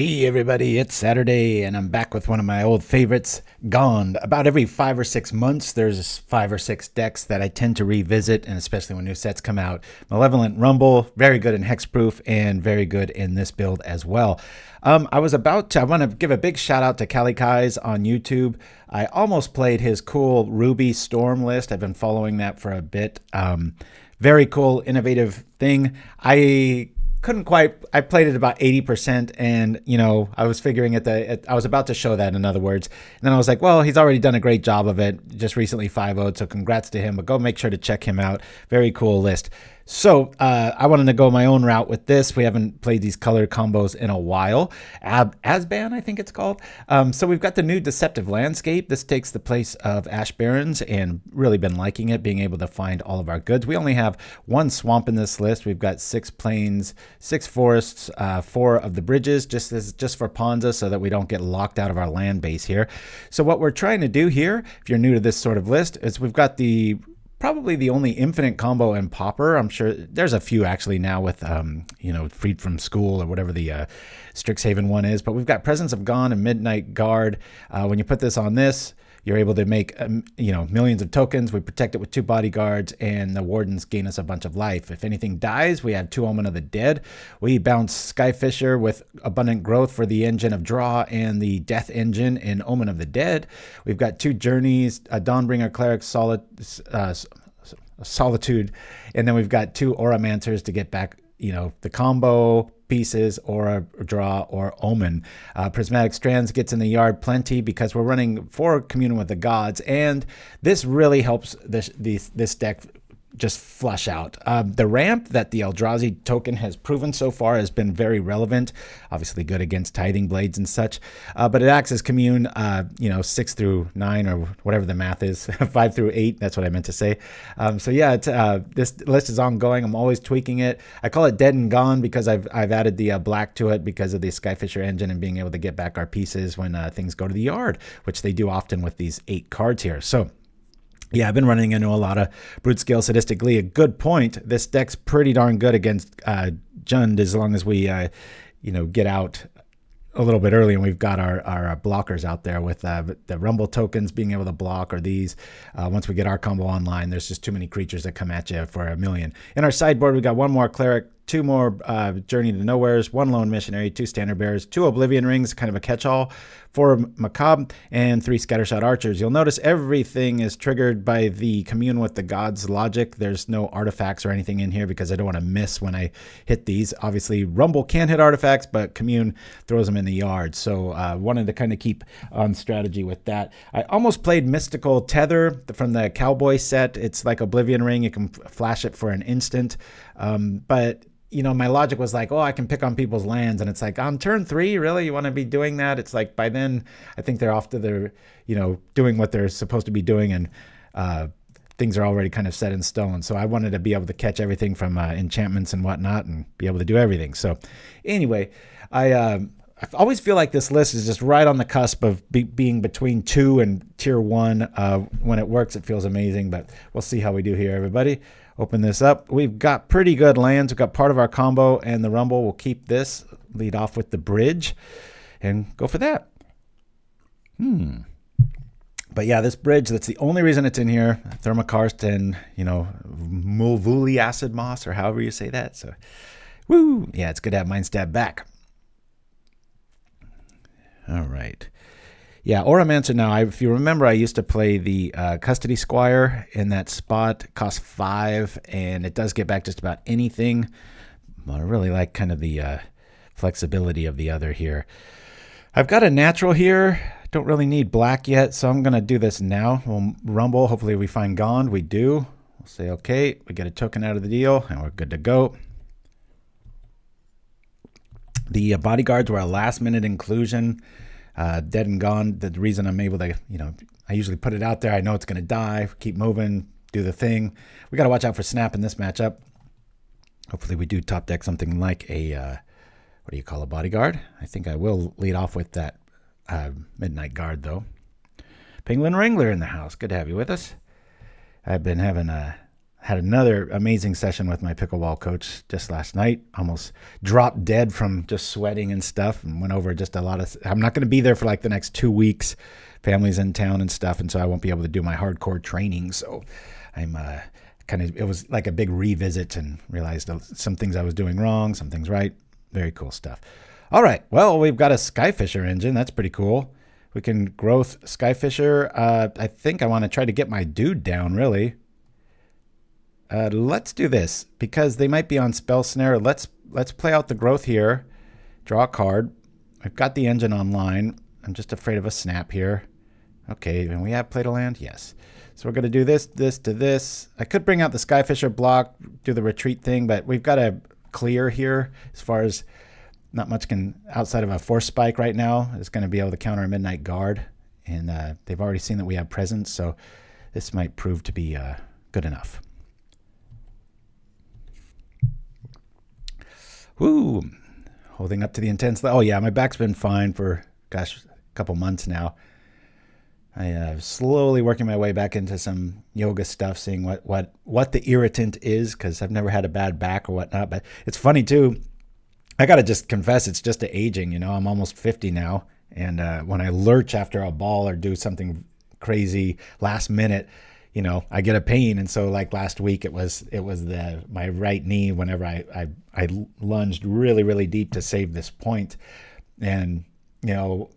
Hey everybody, it's Saturday and I'm back with one of my old favorites, GOND. About every 5 or 6 months, there's 5 or 6 decks that I tend to revisit, and especially when new sets come out. Malevolent Rumble, very good in hexproof and very good in this build as well. I want to give a big shout out to Cali Kai's on YouTube. I almost played his cool Ruby Storm list. I've been following that for a bit. Very cool, innovative thing. I played it about 80%, and I was figuring I was about to show that, in other words, and then I was like, well, he's already done a great job of it, just recently 5-0'd, so congrats to him, but go make sure to check him out. Very cool list. So I wanted to go my own route with this. We haven't played these color combos in a while. Asban, I think it's called. So we've got the new Deceptive Landscape. This takes the place of Ash Barrens, and really been liking it, being able to find all of our goods. We only have 1 swamp in this list. We've got 6 plains, 6 forests, 4 of the bridges, just for Ponza, so that we don't get locked out of our land base here. So what we're trying to do here, if you're new to this sort of list, is we've got probably the only infinite combo in Pauper. I'm sure there's a few actually now with, Freed from School or whatever the Strixhaven one is. But we've got Presence of GOND and Midnight Guard. When you put this on this, you're able to make, millions of tokens. We protect it with 2 bodyguards, and the wardens gain us a bunch of life. If anything dies, we have 2 Omen of the Dead. We bounce Skyfisher with Abundant Growth for the engine of draw and the death engine in Omen of the Dead. We've got 2 journeys, a Dawnbringer Cleric, Solitude, and then we've got 2 Auramancers to get back, the combo pieces, or draw, or Omen. Prismatic Strands gets in the yard plenty because we're running 4 Commune with the Gods, and this really helps this deck just flush out. The ramp that the Eldrazi token has proven so far has been very relevant, obviously good against Tithing Blades and such, but it acts as Commune, 6 through 9, or whatever the math is, 5 through 8, that's what I meant to say. So yeah, this list is ongoing. I'm always tweaking it. I call it Dead and Gone because I've added the black to it because of the Skyfisher engine and being able to get back our pieces when things go to the yard, which they do often with these 8 cards here. So yeah, I've been running into a lot of brute scale sadistic Lee. A good point. This deck's pretty darn good against Jund, as long as we, get out a little bit early and we've got our blockers out there with the Rumble tokens being able to block, or these. Once we get our combo online, there's just too many creatures that come at you for a million. In our sideboard, we got 1 more Cleric, 2 more Journey to Nowheres, 1 Lone Missionary, 2 Standard Bearers, 2 Oblivion Rings, kind of a catch-all, 4 Macabre, and 3 Scattershot Archers. You'll notice everything is triggered by the Commune with the Gods logic. There's no artifacts or anything in here because I don't want to miss when I hit these. Obviously, Rumble can hit artifacts, but Commune throws them in the yard. So wanted to kind of keep on strategy with that. I almost played Mystical Tether from the Cowboy set. It's like Oblivion Ring. You can flash it for an instant. But my logic was like, I can pick on people's lands. And it's like, on turn 3, really? You want to be doing that? It's like, by then, I think they're off to their, doing what they're supposed to be doing. And things are already kind of set in stone. So I wanted to be able to catch everything from enchantments and whatnot and be able to do everything. So anyway, I always feel like this list is just right on the cusp of being between 2 and tier 1. When it works, it feels amazing, but we'll see how we do here, everybody. Open this up. We've got pretty good lands. We've got part of our combo and the Rumble. We'll keep this, lead off with the bridge, and go for that. But yeah, this bridge, that's the only reason it's in here. Thermokarst and, Mulvuli Acid Moss, or however you say that. So, woo! Yeah, it's good to have Mind Stab back. All right. Yeah, Auramancer now, if you remember, I used to play the Custody Squire in that spot. It costs 5, and it does get back just about anything. But I really like kind of the flexibility of the other here. I've got a natural here. Don't really need black yet, so I'm going to do this now. We'll Rumble. Hopefully we find GOND. We do. We'll say, okay, we get a token out of the deal, and we're good to go. The bodyguards were a last-minute inclusion. Dead and Gone. The reason I'm able to, I usually put it out there. I know it's going to die. Keep moving. Do the thing. We got to watch out for snap in this matchup. Hopefully we do top deck something like a, what do you call a bodyguard? I think I will lead off with that Midnight Guard, though. Penguin Wrangler in the house. Good to have you with us. I've been having had another amazing session with my pickleball coach just last night. Almost dropped dead from just sweating and stuff, and went over just a lot of. I'm not going to be there for like the next 2 weeks. Family's in town and stuff, and so I won't be able to do my hardcore training. So I'm it was like a big revisit and realized some things I was doing wrong, some things right. Very cool stuff. All right, well, we've got a Skyfisher engine. That's pretty cool. We can growth Skyfisher. I think I want to try to get my dude down, really. Let's do this because they might be on Spell Snare. Let's play out the growth here. Draw a card. I've got the engine online. I'm just afraid of a snap here. Okay, and we have play to land? Yes. So we're going to do this to this. I could bring out the Skyfisher block, do the retreat thing, but we've got to clear here as far as not much can, outside of a Force Spike right now, is going to be able to counter a Midnight Guard. And they've already seen that we have presence, so this might prove to be good enough. Woo! Holding up to the intense. Oh yeah, my back's been fine for, gosh, a couple months now. I slowly working my way back into some yoga stuff, seeing what the irritant is, because I've never had a bad back or whatnot. But it's funny too. I gotta just confess, it's just the aging. You know, I'm almost 50 now, and when I lurch after a ball or do something crazy last minute, you know, I get a pain. And so like last week, it was my right knee whenever I lunged really, really deep to save this point. And, you know,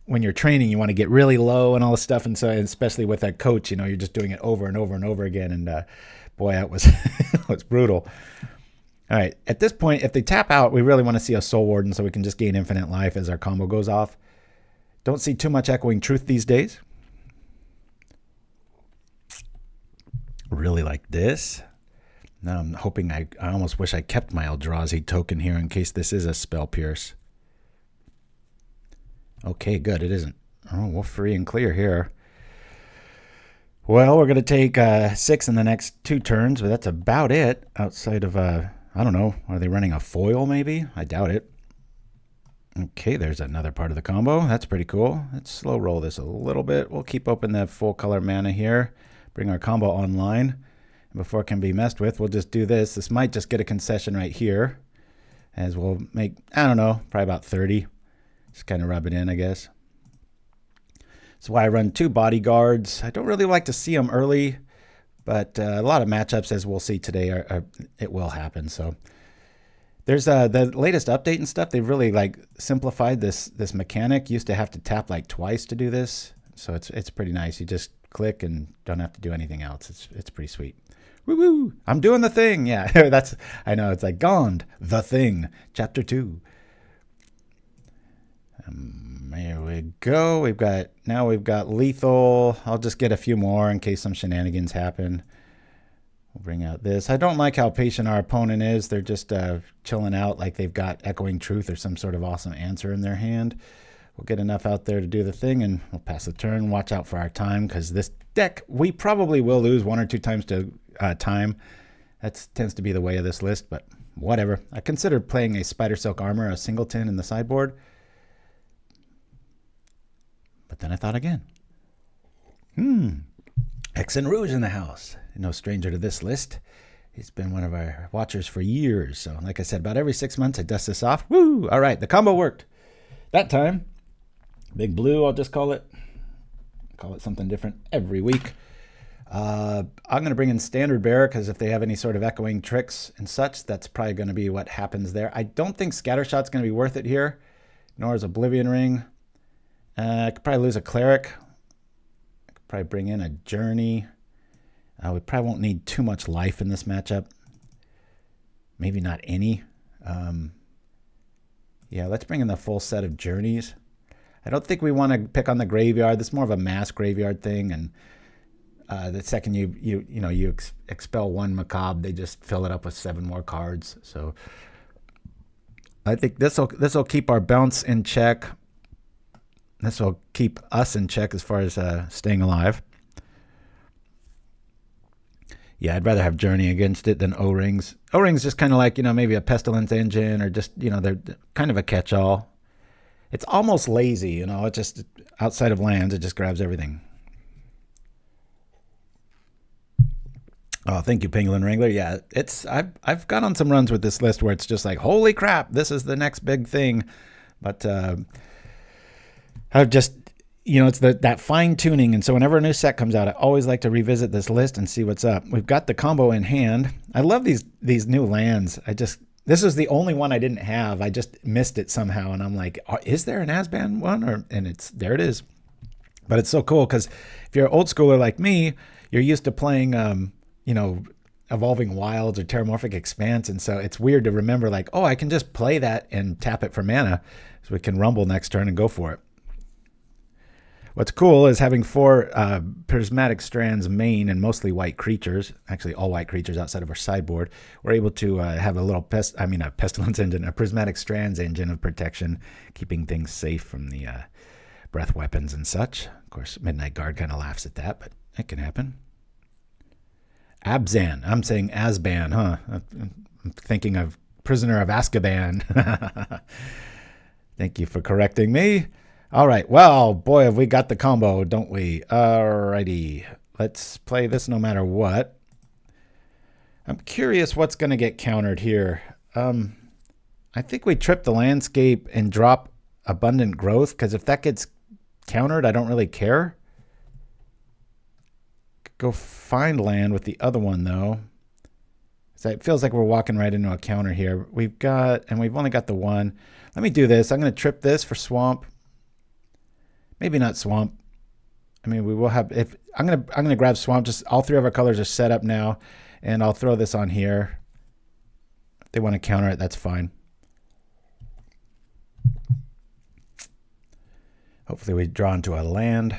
when you're training, you want to get really low and all this stuff. And so, especially with that coach, you know, you're just doing it over and over and over again. And boy, that was, it was brutal. All right. At this point, if they tap out, we really want to see a Soul Warden so we can just gain infinite life as our combo goes off. Don't see too much Echoing Truth these days. Really like this. Now I'm hoping I almost wish I kept my Eldrazi token here in case this is a Spell Pierce. Okay, good. It isn't. Oh, we're free and clear here. Well, we're going to take 6 in the next 2 turns, but that's about it. Outside of, I don't know, are they running a foil maybe? I doubt it. Okay, there's another part of the combo. That's pretty cool. Let's slow roll this a little bit. We'll keep open that full color mana here. Bring our combo online. And before it can be messed with, we'll just do this. This might just get a concession right here. As we'll make, I don't know, probably about 30. Just kind of rub it in, I guess. That's why I run 2 bodyguards. I don't really like to see them early, but a lot of matchups, as we'll see today, it will happen. So there's the latest update and stuff. They've really like simplified this mechanic. Used to have to tap like twice to do this, so it's pretty nice. You just click and don't have to do anything else. It's pretty sweet. Woo woo! I'm doing the thing. Yeah, that's, I know, it's like GOND, the thing, chapter 2. There we go. We've got lethal. I'll just get a few more in case some shenanigans happen. We'll bring out this. I don't like how patient our opponent is. They're just chilling out like they've got Echoing Truth or some sort of awesome answer in their hand. We'll get enough out there to do the thing, and we'll pass the turn. Watch out for our time, because this deck, we probably will lose 1 or 2 times to time. That tends to be the way of this list, but whatever. I considered playing a Spider Silk Armor, a singleton in the sideboard. But then I thought again. Hexxen Ruge in the house. No stranger to this list. He's been one of our watchers for years. So like I said, about every 6 months I dust this off. Woo! All right, the combo worked. That time. Big Blue, I'll just call it. Call it something different every week. I'm going to bring in Standard Bearer, because if they have any sort of echoing tricks and such, that's probably going to be what happens there. I don't think Scattershot's going to be worth it here, nor is Oblivion Ring. I could probably lose a Cleric. I could probably bring in a Journey. We probably won't need too much life in this matchup. Maybe not any. Yeah, let's bring in the full set of Journeys. I don't think we want to pick on the graveyard. This is more of a mass graveyard thing, and the second you expel 1 Macabre, they just fill it up with 7 more cards. So I think this'll keep our bounce in check. This will keep us in check as far as staying alive. Yeah, I'd rather have Journey against it than O-Rings. O-Rings just kind of like, maybe a Pestilence Engine, or just, they're kind of a catch-all. It's almost lazy, it just, outside of lands, it just grabs everything. Oh, thank you, Penguin Wrangler. Yeah, I've gone on some runs with this list where it's just like, holy crap, this is the next big thing. But I've just, it's that fine tuning. And so whenever a new set comes out, I always like to revisit this list and see what's up. We've got the combo in hand. I love these new lands. This is the only one I didn't have. I just missed it somehow. And I'm like, is there an Asban one? And there it is. But it's so cool because if you're an old schooler like me, you're used to playing, Evolving Wilds or Terramorphic Expanse. And so it's weird to remember like, oh, I can just play that and tap it for mana. So we can rumble next turn and go for it. What's cool is having 4 Prismatic Strands main and mostly white creatures, actually all white creatures outside of our sideboard. We're able to have a little a Pestilence engine, a Prismatic Strands engine of protection, keeping things safe from the breath weapons and such. Of course, Midnight Guard kind of laughs at that, but it can happen. Abzan. I'm saying Asban, huh? I'm thinking of Prisoner of Azkaban. Thank you for correcting me. All right. Well, boy, have we got the combo, don't we? Alrighty. Let's play this no matter what. I'm curious what's going to get countered here. I think we trip the landscape and drop Abundant Growth, because if that gets countered, I don't really care. Go find land with the other one, though. So it feels like we're walking right into a counter here. We've only got the one. Let me do this. I'm going to trip this for Swamp. Maybe not Swamp. I mean, we will have, I'm gonna grab Swamp. Just all 3 of our colors are set up now, and I'll throw this on here. If they want to counter it, that's fine. Hopefully we draw into a land,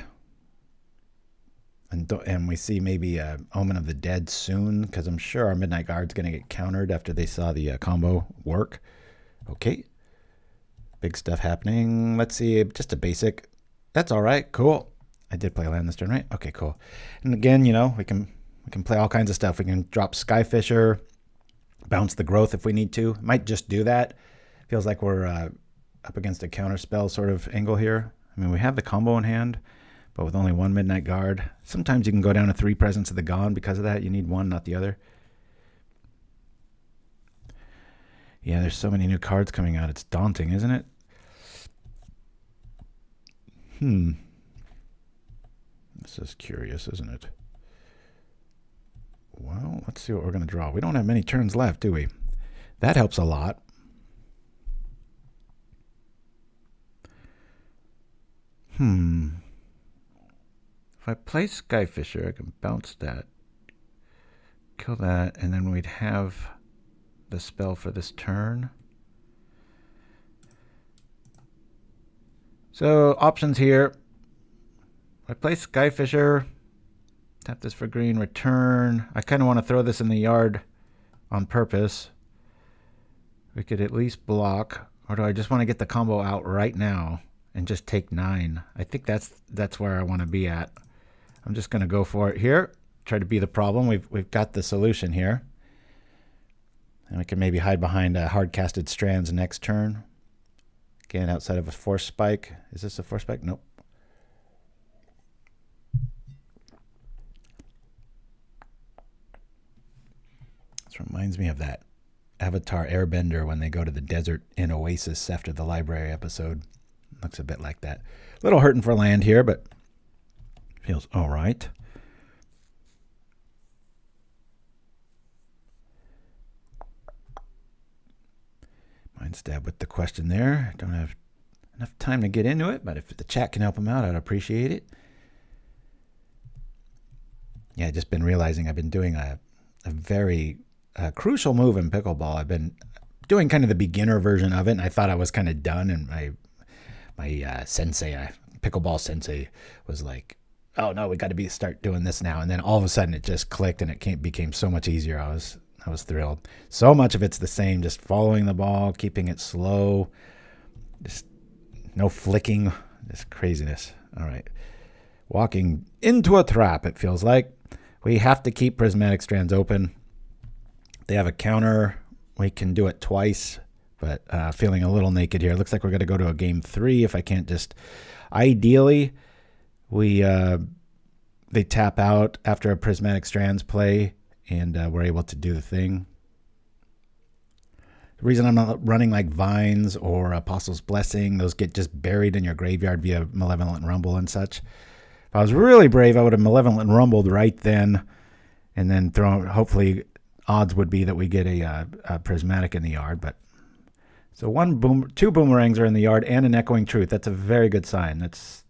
and we see maybe Omen of the Dead soon, because I'm sure our Midnight Guard's going to get countered after they saw the combo work. Okay, big stuff happening. Let's see, just a basic. That's all right. Cool. I did play land this turn, right? Okay, cool. And again, we can play all kinds of stuff. We can drop Skyfisher, bounce the growth if we need to. Might just do that. Feels like we're up against a counter spell sort of angle here. I mean, we have the combo in hand, but with only 1 Midnight Guard. Sometimes you can go down to 3 Presence of the GOND because of that. You need one, not the other. Yeah, there's so many new cards coming out. It's daunting, isn't it? This is curious, isn't it? Well, let's see what we're going to draw. We don't have many turns left, do we? That helps a lot. If I play Skyfisher, I can bounce that, kill that, and then we'd have the spell for this turn. So options here. I play Skyfisher, tap this for green, return. I kind of want to throw this in the yard on purpose. We could at least block, or do I just want to get the combo out right now and just take 9? I think that's where I want to be at. I'm just going to go for it here. Try to be the problem. We've got the solution here, and we can maybe hide behind hard-casted strands next turn. Again, outside of a Force Spike. Is this a Force Spike? Nope. This reminds me of that Avatar Airbender when they go to the desert in Oasis after the library episode. Looks a bit like that. A little hurting for land here, but feels all right. Mind stab with the question there. Don't have enough time to get into it, but if the chat can help them out, I'd appreciate it. Yeah, I've just been realizing I've been doing a very crucial move in pickleball. I've been doing kind of the beginner version of it, and I thought I was kind of done, and my sensei, pickleball sensei, was like, oh no, we got to start doing this now. And then all of a sudden it just clicked, and it became so much easier. I was thrilled. So much of it's the same, just following the ball, keeping it slow, just no flicking, just craziness. All right. Walking into a trap, it feels like. We have to keep Prismatic Strands open. They have a counter. We can do it twice, but feeling a little naked here. Looks like we're going to go to a game 3 if I can't just... Ideally, they tap out after a Prismatic Strands play, and we're able to do the thing. The reason I'm not running like Vines or Apostle's Blessing, those get just buried in your graveyard via Malevolent Rumble and such. If I was really brave, I would have Malevolent Rumbled right then, and then throw. Hopefully, odds would be that we get a Prismatic in the yard. But so two Boomerangs are in the yard and an Echoing Truth. That's a very good sign. That's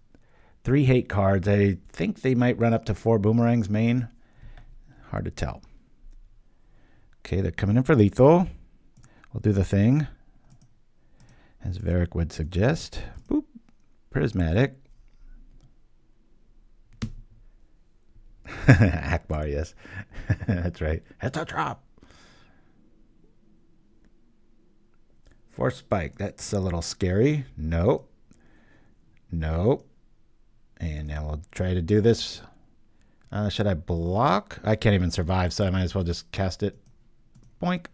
3 hate cards. I think they might run up to 4 Boomerangs main. Hard to tell. Okay, they're coming in for lethal. We'll do the thing, as Varric would suggest. Boop. Prismatic. Akbar, yes. That's right. It's a trap. Force Spike. That's a little scary. Nope. Nope. And now we'll try to do this. Should I block? I can't even survive, so I might as well just cast it. Boink.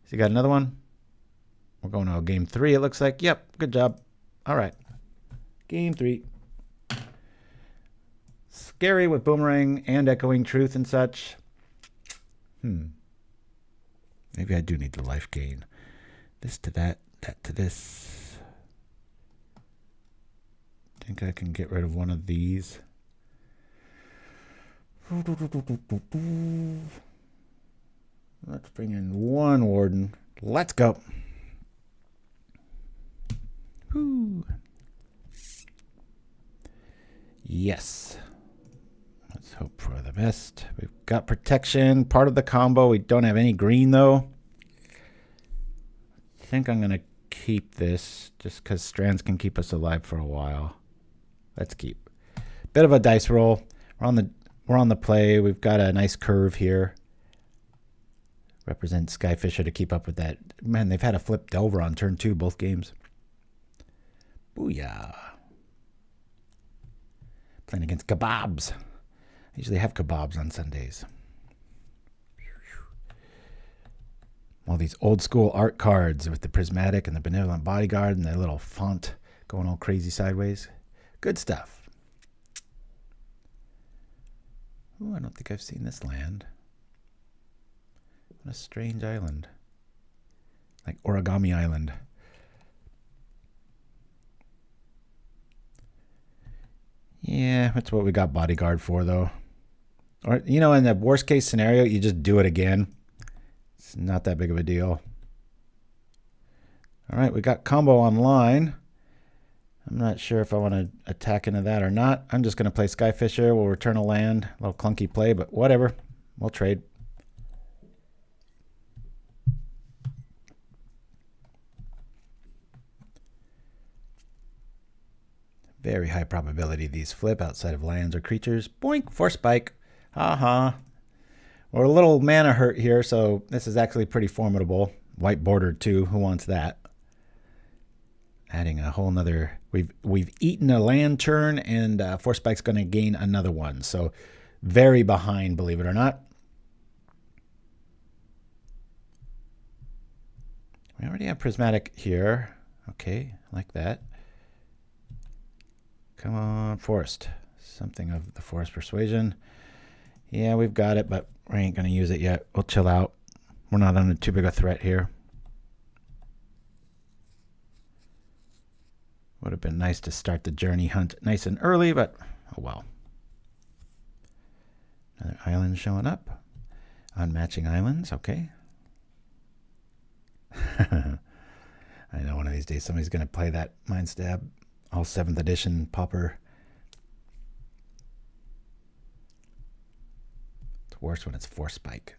So you got another one? We're going to game 3, it looks like. Yep, good job. All right. Game 3. Scary with Boomerang and Echoing Truth and such. Maybe I do need the life gain. This to that, that to this. Think I can get rid of one of these. Let's bring in 1 Warden. Let's go. Woo. Yes. Let's hope for the best. We've got protection, part of the combo. We don't have any green, though. I think I'm going to keep this just because Strands can keep us alive for a while. Let's keep. Bit of a dice roll. We're on the play. We've got a nice curve here. Represent Skyfisher to keep up with that. Man, they've had a flip Delver on turn 2 both games. Booyah. Playing against kebabs. I usually have kebabs on Sundays. All these old school art cards with the Prismatic and the Benevolent Bodyguard and the little font going all crazy sideways. Good stuff. Ooh, I don't think I've seen this land. What a strange island. Like Origami Island. Yeah, that's what we got Bodyguard for, though. Or, you know, in the worst case scenario, you just do it again. It's not that big of a deal. All right, we got combo online. I'm not sure if I want to attack into that or not. I'm just going to play Skyfisher. We'll return a land. A little clunky play, but whatever. We'll trade. Very high probability these flip outside of lands or creatures. Boink, Force Spike. Haha. We're a little mana hurt here, so this is actually pretty formidable. White border too. Who wants that? Adding a whole nother. We've eaten a land turn, and Force Spike's going to gain another one. So very behind, believe it or not. We already have Prismatic here. Okay, like that. Come on, Forest. Something of the Forest Persuasion. Yeah, we've got it, but we ain't going to use it yet. We'll chill out. We're not under too big a threat here. Would have been nice to start the journey hunt nice and early, but oh well. Another island showing up. Unmatching islands, okay. I know one of these days somebody's going to play that Mind Stab. All 7th edition Pauper. It's worse when it's Force Spike.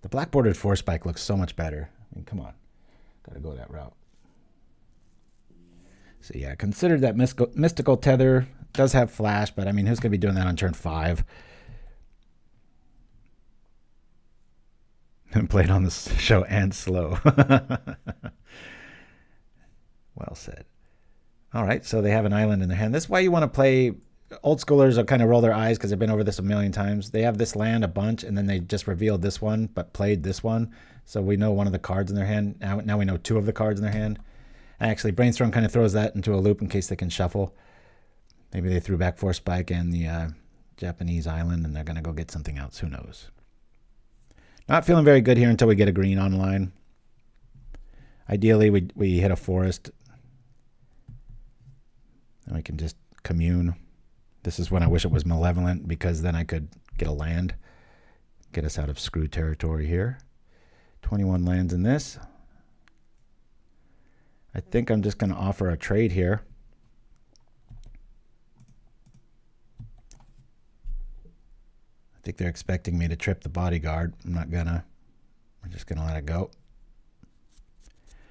The black bordered Force Spike looks so much better. I mean, come on. Got to go that route. So yeah, consider that mystical tether. Does have flash, but I mean, who's going to be doing that on turn 5? And played on this show and slow. Well said. All right, so they have an island in their hand. This is why you want to play. Old schoolers will kind of roll their eyes because they've been over this a million times. They have this land a bunch, and then they just revealed this one, but played this one. So we know one of the cards in their hand. Now we know 2 of the cards in their hand. Actually, Brainstorm kind of throws that into a loop in case they can shuffle. Maybe they threw back Force Spike and the Japanese island, and they're going to go get something else. Who knows? Not feeling very good here until we get a green online. Ideally, we hit a forest. And we can just commune. This is when I wish it was Malevolent, because then I could get a land. Get us out of screw territory here. 21 lands in this. I think I'm just going to offer a trade here. I think they're expecting me to trip the bodyguard. I'm not gonna. I'm just gonna let it go.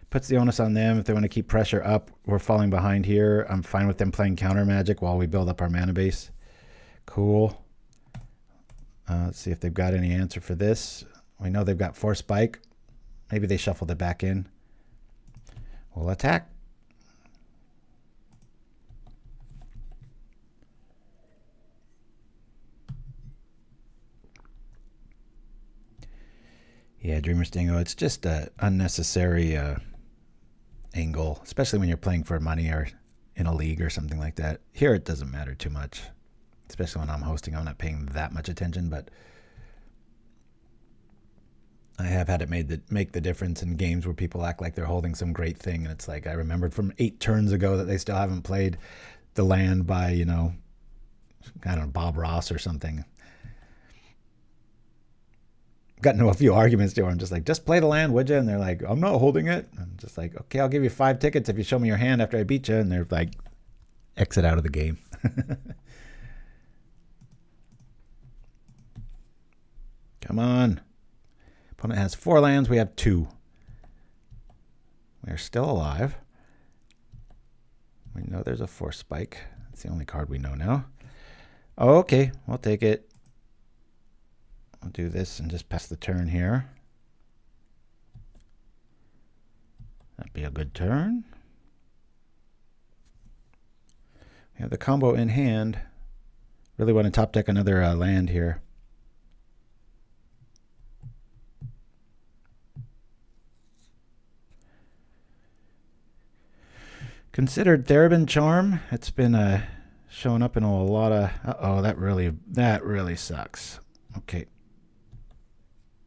Puts the onus on them. If they want to keep pressure up, we're falling behind here. I'm fine with them playing counter magic while we build up our mana base. Cool. Let's see if they've got any answer for this. We know they've got 4 spike. Maybe they shuffled it back in. We'll attack. Yeah, Dreamer Stingo, it's just an unnecessary angle, especially when you're playing for money or in a league or something like that. Here it doesn't matter too much, especially when I'm hosting. I'm not paying that much attention, but I have had it make the difference in games where people act like they're holding some great thing, and it's like I remembered from 8 turns ago that they still haven't played the land by, you know, I don't know, Bob Ross or something. Got into a few arguments there where I'm just like, just play the land, would you? And they're like, I'm not holding it. I'm just like, okay, I'll give you 5 tickets if you show me your hand after I beat you. And they're like, exit out of the game. Come on. Opponent has 4 lands. We have 2. We're still alive. We know there's a 4 spike. That's the only card we know now. Oh, okay, we'll take it. I'll do this and just pass the turn here. That'd be a good turn. We have the combo in hand. Really want to top deck another land here. Considered Therbin Charm. It's been showing up in a lot of... Uh-oh, that really sucks. Okay.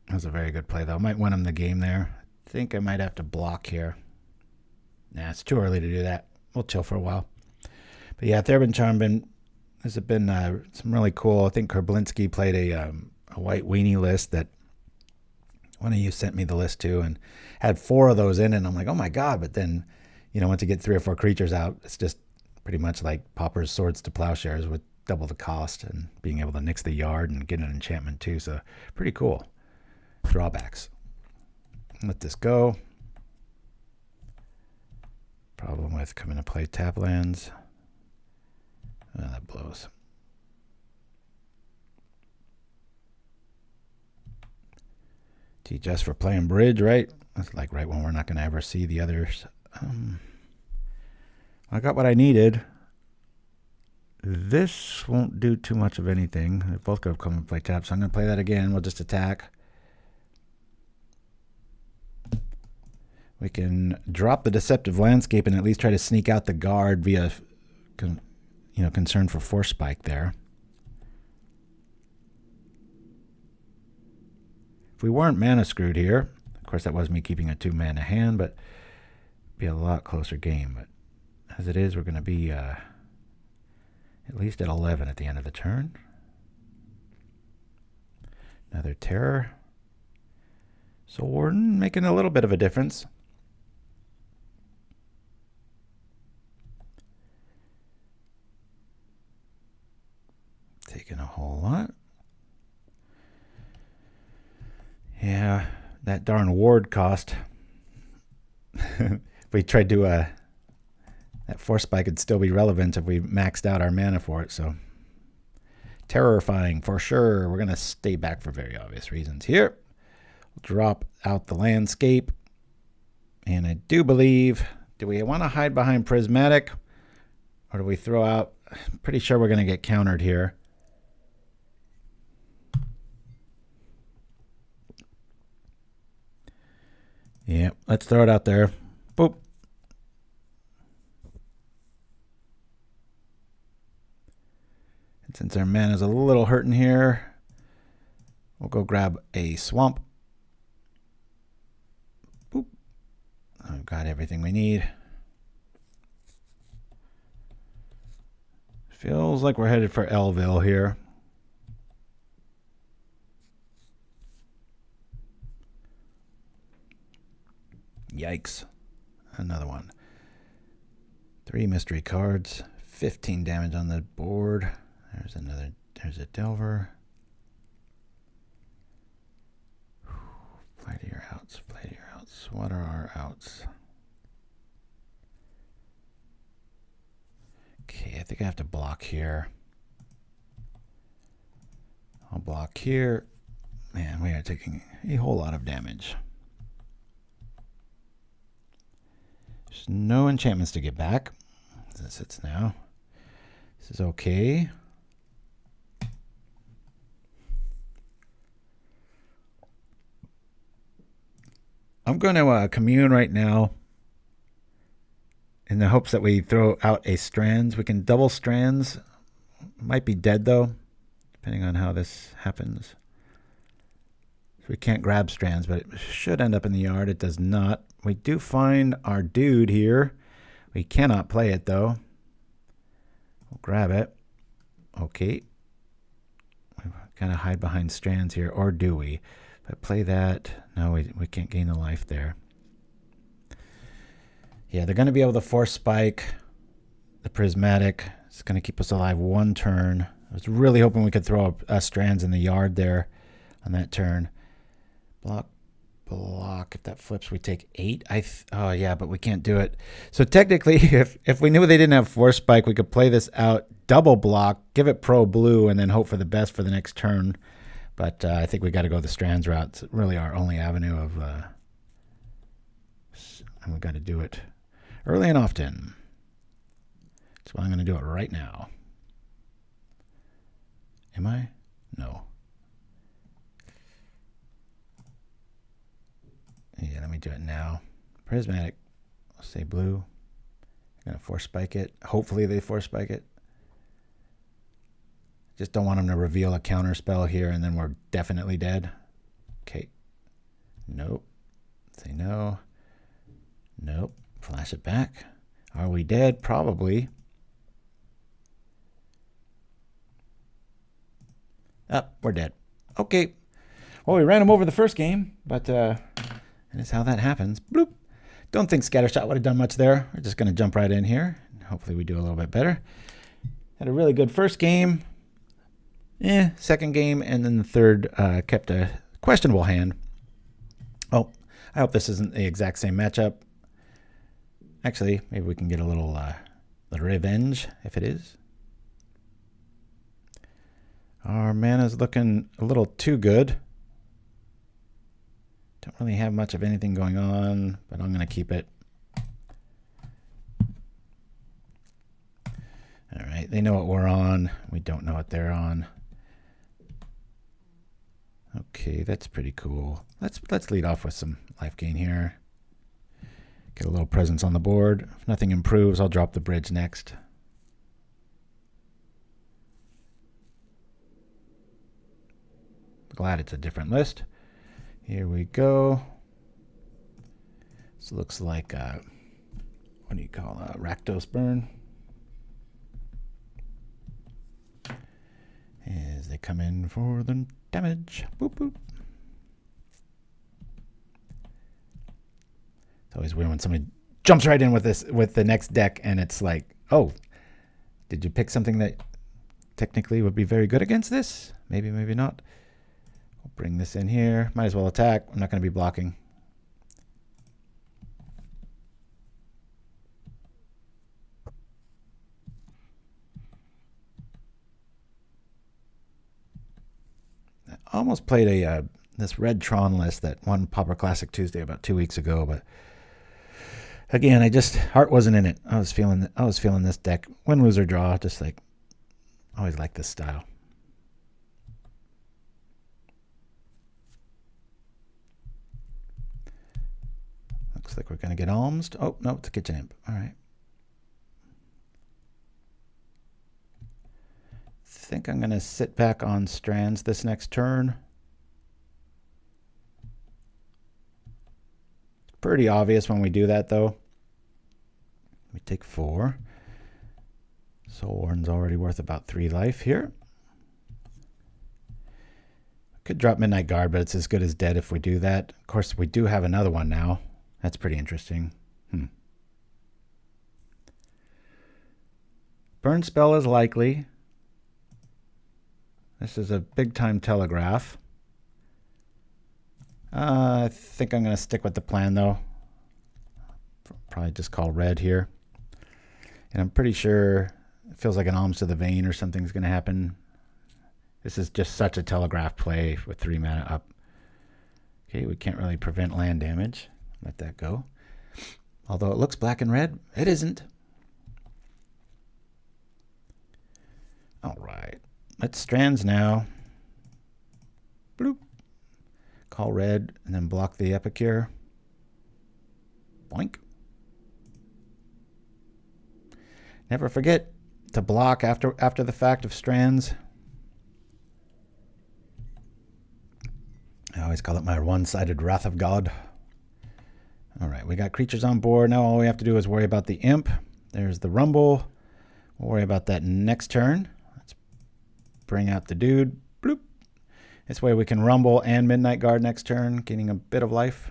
That was a very good play, though. Might win him the game there. I think I might have to block here. Nah, it's too early to do that. We'll chill for a while. But yeah, Therbin Charm has been some really cool. I think Kerblinski played a white weenie list that one of you sent me the list to, and had 4 of those in it, and I'm like, oh my god. But then, you know, once you get 3 or 4 creatures out, it's just pretty much like Pauper's Swords to Plowshares with double the cost and being able to nix the yard and get an enchantment too. So pretty cool. Drawbacks. Let this go. Problem with coming to play tap lands. Oh, that blows. Just for playing bridge, right? That's like right when we're not going to ever see the others. I got what I needed. This won't do too much of anything. They both could have come and play tap, so I'm going to play that again. We'll just attack. We can drop the Deceptive Landscape and at least try to sneak out the guard via, concern for 4 spike there. If we weren't mana screwed here, of course that was me keeping a 2 mana hand, but it'd be a lot closer game. But as it is, we're going to be at least at 11 at the end of the turn. Another Terror. Soul Warden making a little bit of a difference. Taking a whole lot. Yeah, that darn ward cost. If we tried to, that 4 spike would still be relevant if we maxed out our mana for it, so. Terrifying for sure. We're going to stay back for very obvious reasons here. Drop out the landscape. And I do believe, do we want to hide behind Prismatic? Or do we throw out, I'm pretty sure we're going to get countered here. Yeah, let's throw it out there. Boop. And since our mana's a little hurting here, we'll go grab a swamp We've got everything we need. Feels like we're headed for Elville here. Yikes. Another one. 3 mystery cards. 15 damage on the board. There's another. There's a Delver. Play to your outs. Play to your outs. What are our outs? Okay, I think I have to block here. I'll block here. Man, we are taking a whole lot of damage. There's no enchantments to get back. As it sits now. This is okay. I'm going to commune right now in the hopes that we throw out a strands. We can double strands. Might be dead though, depending on how this happens. So we can't grab strands, but it should end up in the yard. It does not. We do find our dude here. We cannot play it though. We'll grab it. Okay. We kind of hide behind strands here, or do we? If I play that, no, we can't gain the life there. Yeah, they're going to be able to force spike the prismatic. It's going to keep us alive 1 turn. I was really hoping we could throw strands in the yard there on that turn. Block, block. If that flips, we take 8. Oh yeah, but we can't do it. So technically, if we knew they didn't have force spike, we could play this out, double block, give it pro blue, and then hope for the best for the next turn. But I think we got to go the strands route. It's really our only avenue of, and we got to do it early and often. That's why I'm going to do it right now. Am I? No. Yeah, let me do it now. Prismatic. I'll say blue. I'm going to force spike it. Hopefully they force spike it. Just don't want them to reveal a counter spell here and then we're definitely dead. Okay. Nope. Say no. Nope. Flash it back. Are we dead? Probably. We're dead. Okay. Well, we ran him over the first game, but that is how that happens. Bloop. Don't think Scattershot would have done much there. We're just going to jump right in here. Hopefully we do a little bit better. Had a really good first game. Second game, and then the third kept a questionable hand. Oh, I hope this isn't the exact same matchup. Actually, maybe we can get a little revenge if it is. Our mana's looking a little too good. Don't really have much of anything going on, but I'm going to keep it. All right, they know what we're on. We don't know what they're on. Okay, that's pretty cool. Let's lead off with some life gain here. Get a little presence on the board. If nothing improves, I'll drop the bridge next. Glad it's a different list. Here we go. This looks like what do you call a Rakdos burn? As they come in for the damage. Boop, boop. It's always weird when somebody jumps right in with the next deck and it's like, oh, did you pick something that technically would be very good against this? Maybe, maybe not. We'll bring this in here. Might as well attack. I'm not going to be blocking. I almost played this red Tron list that won Pauper Classic Tuesday about 2 weeks ago, but again, heart wasn't in it. I was feeling this deck. Win, lose, or draw. Just like, always like this style. Looks like we're going to get almsed. Oh, no, it's a kitchen imp. All right. I think I'm going to sit back on strands this next turn. Pretty obvious when we do that, though. We take 4. Soul Warden's already worth about 3 life here. Could drop Midnight Guard, but it's as good as dead if we do that. Of course, we do have another one now. That's pretty interesting. Burn spell is likely. This is a big-time telegraph. I think I'm going to stick with the plan, though. Probably just call red here. And I'm pretty sure it feels like an Alms to the Vein or something's going to happen. This is just such a telegraph play with 3 mana up. Okay, we can't really prevent land damage. Let that go. Although it looks black and red, it isn't. All right. Let's Strands now. Bloop. Call red and then block the Epicure. Boink. Never forget to block after the fact of Strands. I always call it my one-sided Wrath of God. All right, we got creatures on board. Now all we have to do is worry about the Imp. There's the Rumble. We'll worry about that next turn. Let's bring out the dude. Bloop. This way we can Rumble and Midnight Guard next turn, gaining a bit of life.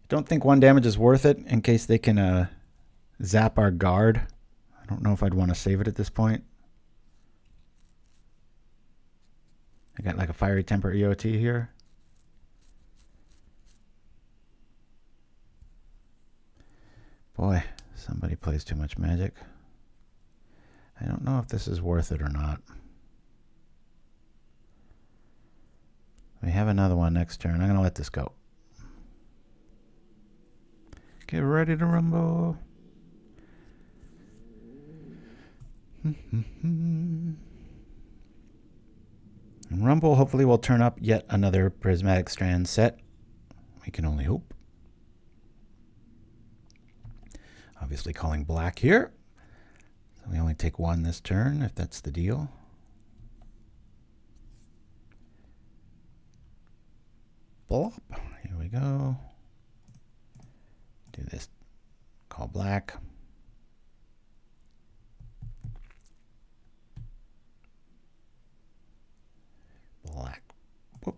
Don't think 1 damage is worth it in case they can zap our guard. I don't know if I'd want to save it at this point. I got like a Fiery Temper EOT here. Boy, somebody plays too much Magic. I don't know if this is worth it or not. We have another one next turn. I'm going to let this go. Get ready to rumble. And Rumble hopefully will turn up yet another Prismatic Strands set. We can only hope. Obviously calling black here. So we only take 1 this turn, if that's the deal. Blop. Here we go. Do this. Call black. Black. Whoop.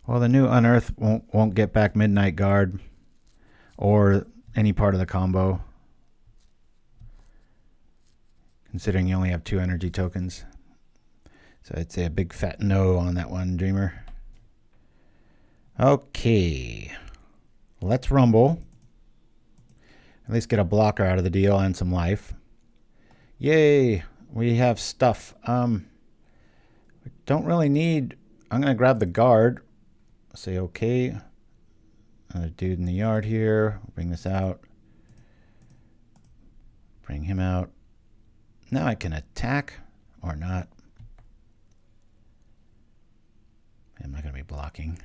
Well, the new Unearth won't get back Midnight Guard or any part of the combo, considering you only have 2 energy tokens. So I'd say a big fat no on that one, Dreamer. Okay. Let's Rumble. At least get a blocker out of the deal and some life. Yay, we have stuff. We don't really need... I'm going to grab the guard. Say okay. Another dude in the yard here. Bring this out. Bring him out. Now I can attack or not. Am I going to be blocking?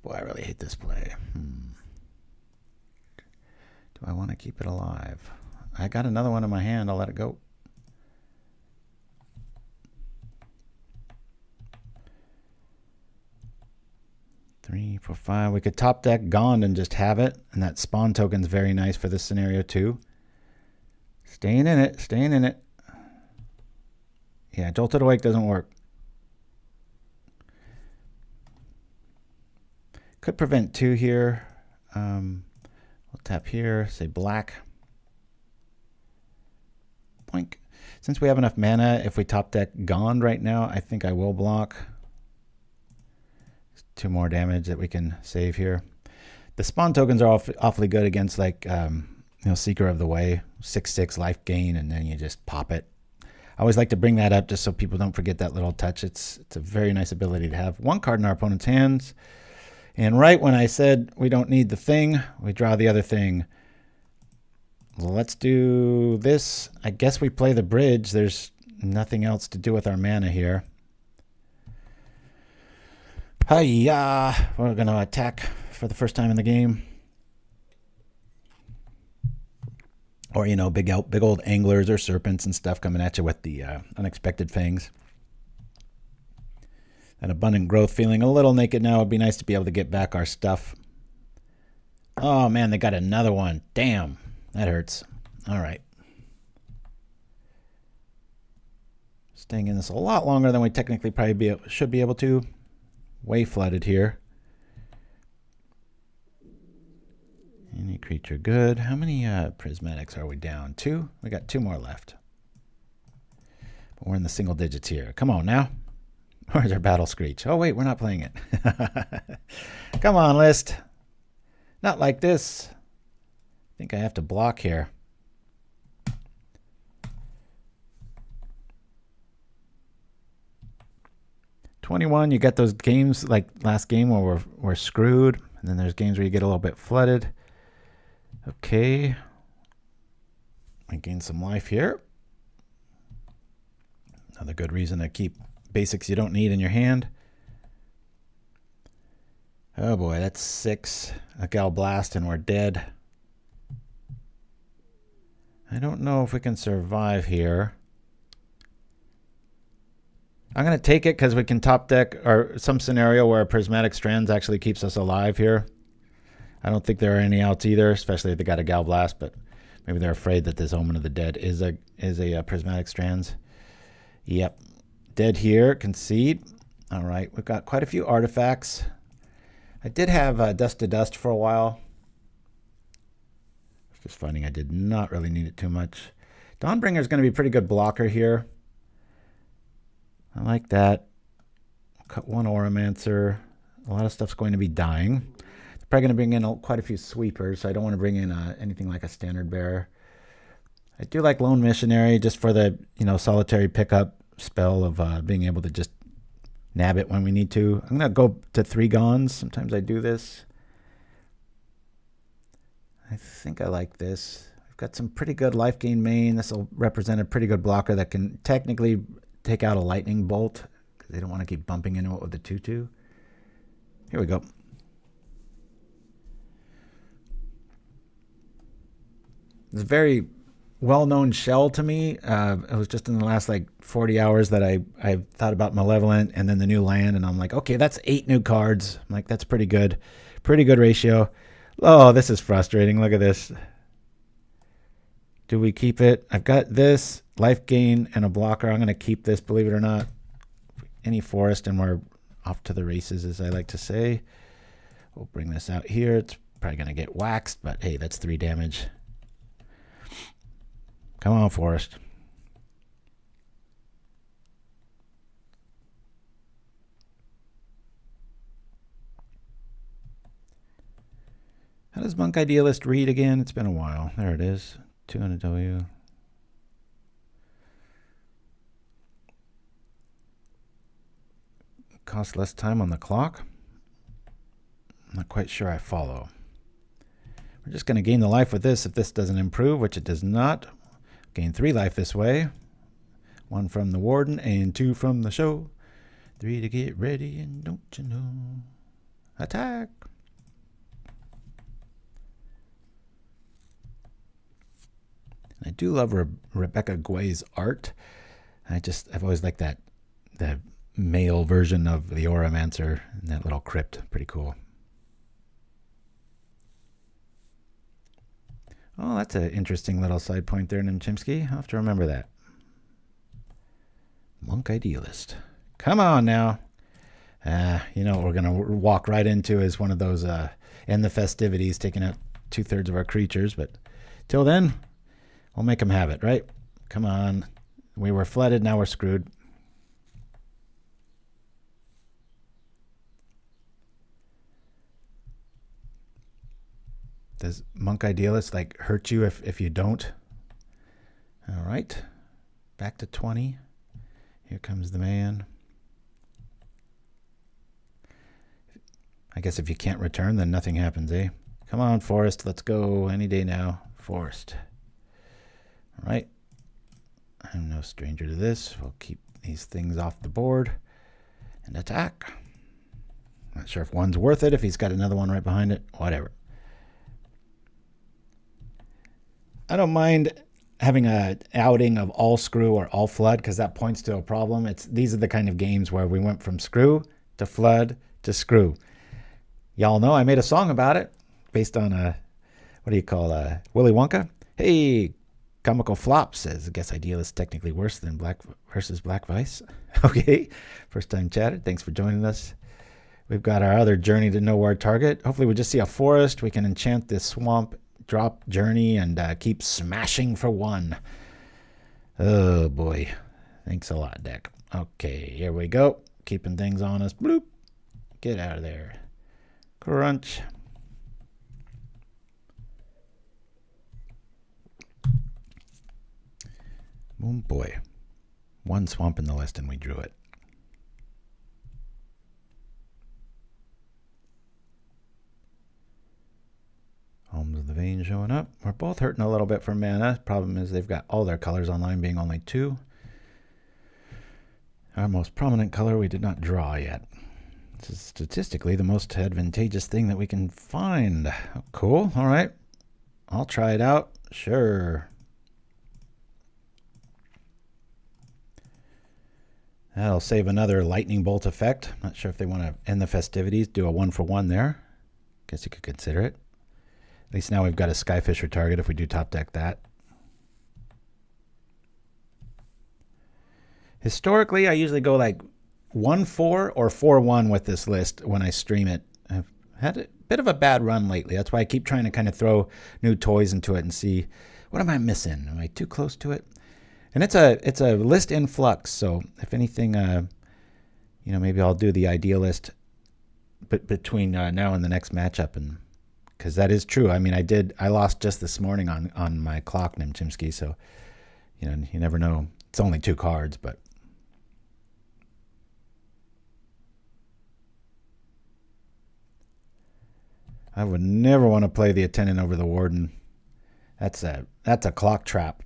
Boy, I really hate this play. Do I want to keep it alive? I got another one in my hand. I'll let it go. Three, 4, 5. We could top deck GOND and just have it. And that spawn token's very nice for this scenario too. Staying in it. Staying in it. Yeah, Jolted Awake doesn't work. Could prevent 2 here. We'll tap here. Say black. Boink. Since we have enough mana, if we top deck GOND right now, I think I will block. 2 more damage that we can save here. The spawn tokens are awfully good against like Seeker of the Way, 6/6 life gain, and then you just pop it. I always like to bring that up just so people don't forget that little touch. It's a very nice ability to have. 1 card in our opponent's hands, and right when I said we don't need the thing, we draw the other thing. Let's do this. I guess we play the bridge. There's nothing else to do with our mana here. Hiya! We're going to attack for the first time in the game. Or, you know, big old anglers or serpents and stuff coming at you with the unexpected fangs. An abundant growth, feeling a little naked now. It'd be nice to be able to get back our stuff. Oh, man, they got another one. Damn, that hurts. All right. Staying in this a lot longer than we technically probably should be able to. Way flooded here. Any creature good. How many prismatics are we down? 2? We got 2 more left. But we're in the single digits here. Come on now. Where's our battle screech? Oh, wait, we're not playing it. Come on, list. Not like this. I think I have to block here. $21, you get those games like last game where we're screwed. And then there's games where you get a little bit flooded. Okay. I gain some life here. Another good reason to keep basics you don't need in your hand. Oh boy, that's 6. A Gal Blast and we're dead. I don't know if we can survive here. I'm going to take it because we can top deck or some scenario where Prismatic Strands actually keeps us alive here. I don't think there are any outs either, especially if they got a Gal Blast, but maybe they're afraid that this Omen of the Dead is a Prismatic Strands. Yep. Dead here. Concede. All right. We've got quite a few artifacts. I did have Dust to Dust for a while. Just finding I did not really need it too much. Dawnbringer is going to be a pretty good blocker here. I like that. Cut 1 Auramancer. A lot of stuff's going to be dying. They're probably going to bring in quite a few sweepers, so I don't want to bring in anything like a standard bearer. I do like Lone Missionary just for the solitary pickup spell of being able to just nab it when we need to. I'm going to go to 3 Gonds. Sometimes I do this. I think I like this. I've got some pretty good life gain main. This will represent a pretty good blocker that can technically take out a lightning bolt because they don't want to keep bumping into it with the 2/2. Here we go. It's a very well-known shell to me. It was just in the last 40 hours that I thought about Malevolent and then the new land, and I'm like, okay, that's 8 new cards. I'm like, that's pretty good. Pretty good ratio. Oh, this is frustrating. Look at this. Do we keep it? I've got this, life gain, and a blocker. I'm going to keep this, believe it or not. Any forest, and we're off to the races, as I like to say. We'll bring this out here. It's probably going to get waxed, but hey, that's 3 damage. Come on, forest. How does Monk Idealist read again? It's been a while. There it is. 200 W. Cost less time on the clock. I'm not quite sure I follow. We're just going to gain the life with this if this doesn't improve, which it does not. Gain 3 life this way. 1 from the Warden and 2 from the show. 3 to get ready, and don't you know. Attack! I do love Rebecca Guay's art. I've always liked the male version of the Auramancer in that little crypt. Pretty cool. Oh, that's an interesting little side point there in Chimpskey. I'll have to remember that. Monk Idealist. Come on now. You know what we're going to walk right into is one of those end the festivities, taking out 2/3 of our creatures. But till then, we'll make them have it, right? Come on. We were flooded, now we're screwed. Does Monk Idealist hurt you if you don't? All right. Back to 20. Here comes the man. I guess if you can't return, then nothing happens, eh? Come on, Forest. Let's go any day now. Forest. All right. I'm no stranger to this. We'll keep these things off the board and attack. Not sure if one's worth it. If he's got another one right behind it, whatever. I don't mind having a outing of all screw or all flood because that points to a problem. These are the kind of games where we went from screw to flood to screw. Y'all know I made a song about it based on what do you call Willy Wonka? Hey, Comical Flop says, I guess Ideal is technically worse than Black versus Black Vice. Okay, first time chatter. Thanks for joining us. We've got our other journey to nowhere target. Hopefully we just see a forest. We can enchant this swamp, drop journey, and keep smashing for 1. Oh boy. Thanks a lot, deck. Okay, here we go. Keeping things on us. Bloop. Get out of there. Crunch. Oh boy. 1 swamp in the list and we drew it. Homes of the Vein showing up. We're both hurting a little bit for mana. Problem is they've got all their colors online being only 2. Our most prominent color we did not draw yet. This is statistically the most advantageous thing that we can find. Oh, cool. All right. I'll try it out. Sure. That'll save another lightning bolt effect. Not sure if they want to end the festivities, do a 1-for-1 there. Guess you could consider it. At least now we've got a Skyfisher target if we do top deck that. Historically, I usually go like 1-4 or 4-1 with this list when I stream it. I've had a bit of a bad run lately. That's why I keep trying to kind of throw new toys into it and see, what am I missing? Am I too close to it? And it's a list in flux, so if anything, maybe I'll do the idealist between now and the next matchup, and because that is true. I mean, I lost just this morning on my clock named Chimpskey, so you never know. It's only 2 cards, but I would never want to play the attendant over the warden. That's a clock trap.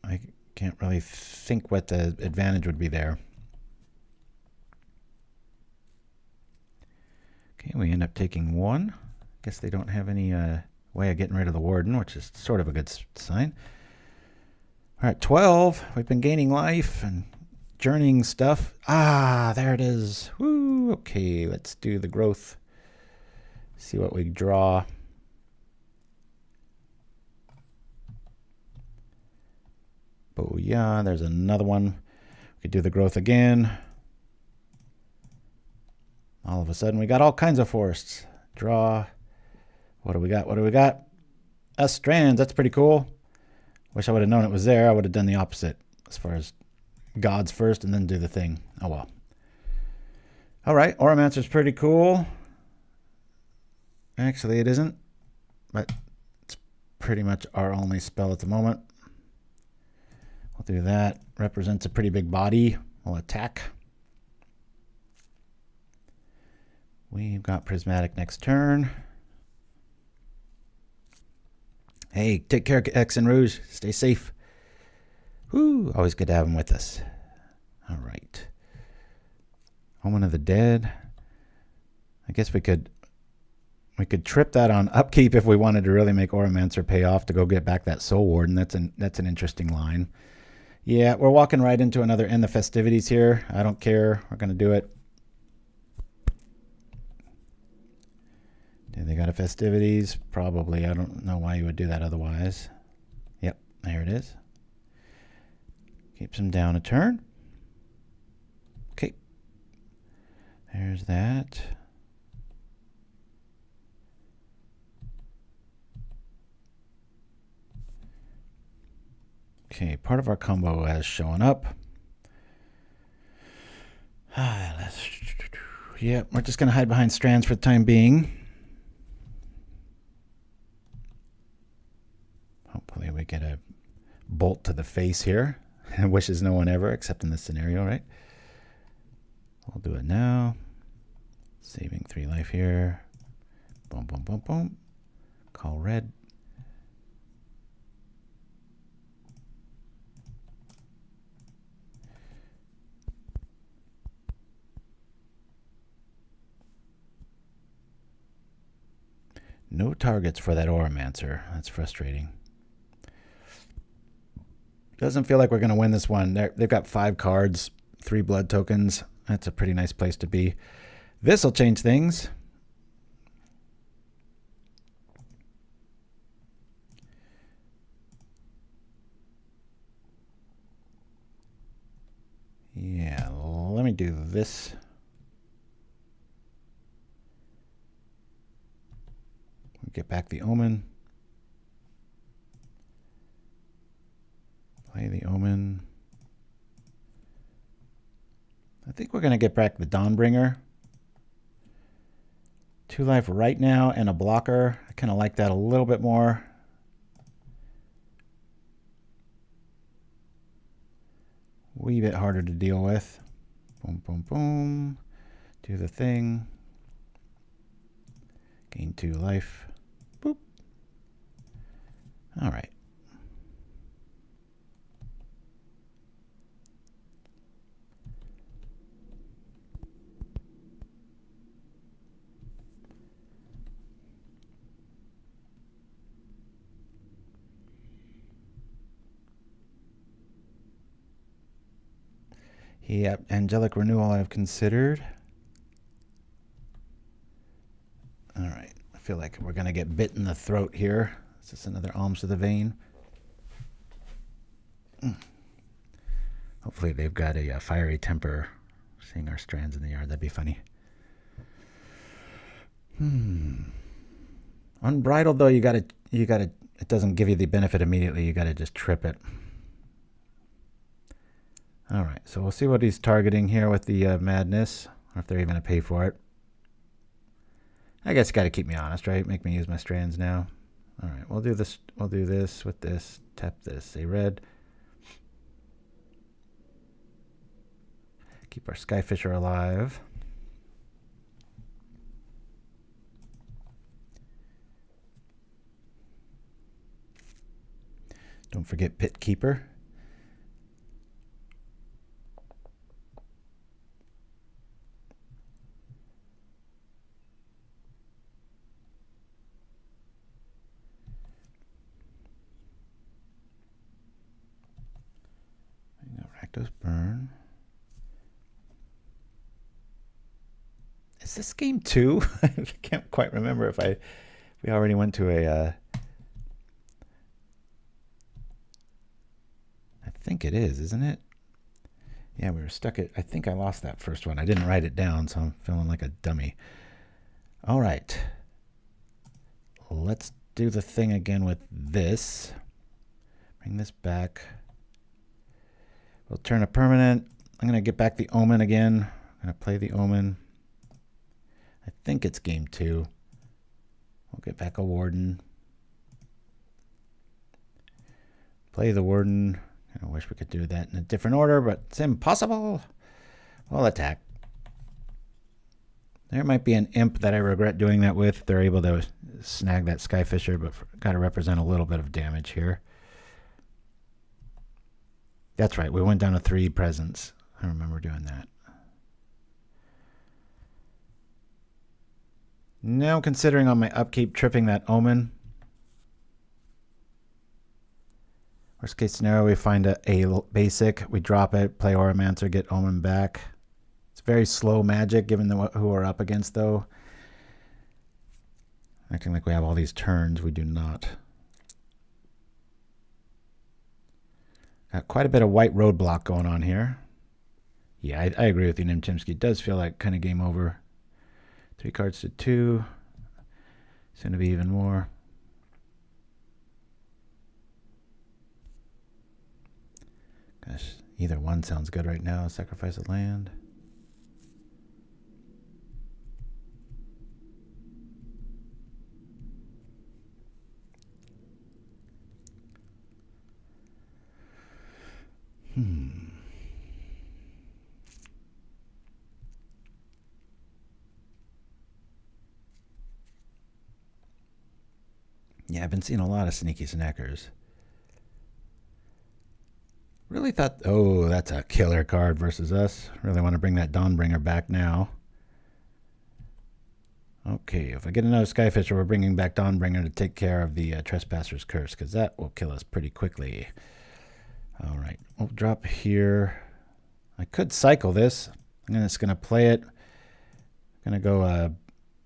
I can't really think what the advantage would be there. Okay, we end up taking 1. Guess they don't have any way of getting rid of the warden, which is sort of a good sign. All right, 12. We've been gaining life and journeying stuff. Ah, there it is. Woo. Okay, let's do the growth. See what we draw. Booyah, there's another one. We could do the growth again. All of a sudden, we got all kinds of forests. Draw. What do we got? What do we got? Strands. That's pretty cool. Wish I would have known it was there. I would have done the opposite as far as gods first and then do the thing. Oh, well. All right. Auramancer's pretty cool. Actually, it isn't. But it's pretty much our only spell at the moment. We'll do that. Represents a pretty big body. We'll attack. We've got Prismatic next turn. Hey, take care, hexxen Rouge. Stay safe. Whoo, always good to have them with us. All right. Omen of the Dead. I guess we could trip that on upkeep if we wanted to really make Auramancer pay off to go get back that Soul Warden. That's an interesting line. Yeah, we're walking right into another end the festivities here. I don't care. We're going to do it. Do they got a festivities? Probably. I don't know why you would do that otherwise. Yep, there it is. Keeps them down a turn. Okay. There's that. Okay, part of our combo has shown up. Yep, we're just going to hide behind Strands for the time being. Hopefully we get a bolt to the face here. Wishes no one ever, except in this scenario, right? We'll do it now. Saving 3 life here. Boom, boom, boom, boom. Call red. No targets for that Auramancer. That's frustrating. Doesn't feel like we're going to win this one. They've got 5 cards, 3 blood tokens. That's a pretty nice place to be. This will change things. Yeah, let me do this. Get back the Omen. Play the Omen. I think we're going to get back the Dawnbringer. 2 life right now and a blocker. I kind of like that a little bit more. Wee bit harder to deal with. Boom, boom, boom. Do the thing. Gain 2 life. Boop. All right. Yep, Angelic Renewal I've considered. All right, I feel like we're going to get bit in the throat here. Is this another Alms to the Vein? Hopefully they've got a fiery temper. Seeing our strands in the yard, that'd be funny. Unbridled though, you gotta, it doesn't give you the benefit immediately. You gotta just trip it. All right, so we'll see what he's targeting here with the madness, or if they're even going to pay for it. I guess you got to keep me honest, right? Make me use my strands now. All right, we'll do this. We'll do this with this. Tap this. A red. Keep our Skyfisher alive. Don't forget Pit Keeper. Burn. Is this game 2? I can't quite remember if we already went to a I think it is, isn't it? Yeah, we were stuck at, I think I lost that first one. I didn't write it down, so I'm feeling like a dummy. All right. Let's do the thing again with this. Bring this back. We'll turn a permanent. I'm going to get back the Omen again. I'm going to play the Omen. I think it's game 2. We'll get back a Warden. Play the Warden. I wish we could do that in a different order, but it's impossible. We'll attack. There might be an imp that I regret doing that with. They're able to snag that Skyfisher, but got to represent a little bit of damage here. That's right, we went down to 3 presents. I remember doing that. Now considering on my upkeep tripping that Omen. Worst case scenario, we find a basic, we drop it, play Auramancer, get Omen back. It's very slow magic given who we're up against though. Acting like we have all these turns, we do not. Got quite a bit of white roadblock going on here. Yeah, I agree with you, Chimpskey. It does feel like kind of game over. 3 cards to 2. Soon to be even more. Gosh, either one sounds good right now. Sacrifice a land. Yeah, I've been seeing a lot of sneaky snackers. Really thought, oh, that's a killer card versus us. Really want to bring that Dawnbringer back now. Okay, if I get another Skyfisher, we're bringing back Dawnbringer to take care of the Trespasser's Curse, because that will kill us pretty quickly. All right, we'll drop here. I could cycle this. I'm just going to play it. I'm going to go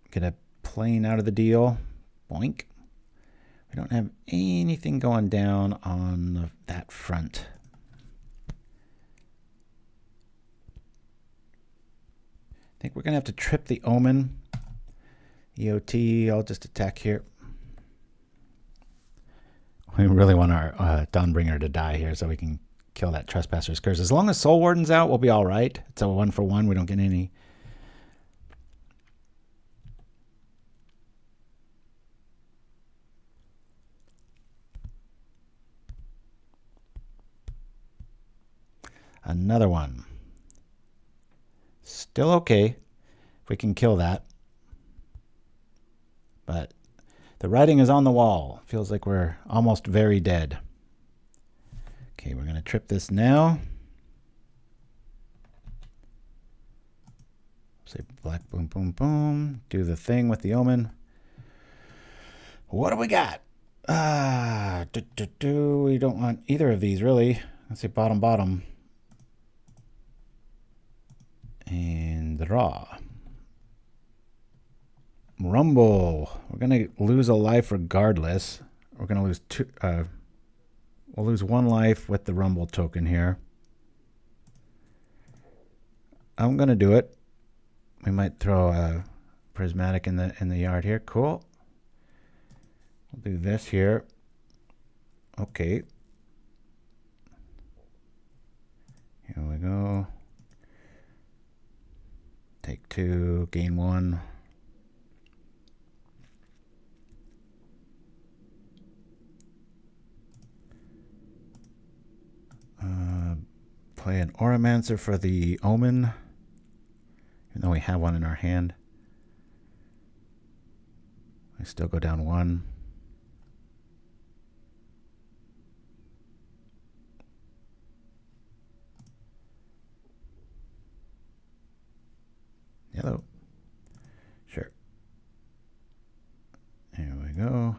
get a plane out of the deal. Boink. We don't have anything going down on that front. I think we're going to have to trip the Omen. EOT, I'll just attack here. We really want our Dawnbringer to die here so we can kill that Trespasser's Curse. As long as Soul Warden's out, we'll be all right. It's a 1-for-1. We don't get any. Another one. Still okay if we can kill that. But the writing is on the wall. Feels like we're almost very dead. Okay, we're going to trip this now. Say black, boom, boom, boom. Do the thing with the Omen. What do we got? We don't want either of these, really. Let's say bottom, bottom. And draw. Rumble. We're going to lose a life regardless. We're going to lose two. We'll lose one life with the Rumble token here. I'm going to do it. We might throw a Prismatic in the yard here. Cool. We'll do this here. Okay. Here we go. Take 2, gain 1. Play an Auramancer for the Omen, even though we have one in our hand. I still go down 1. Yellow. Sure. Here we go.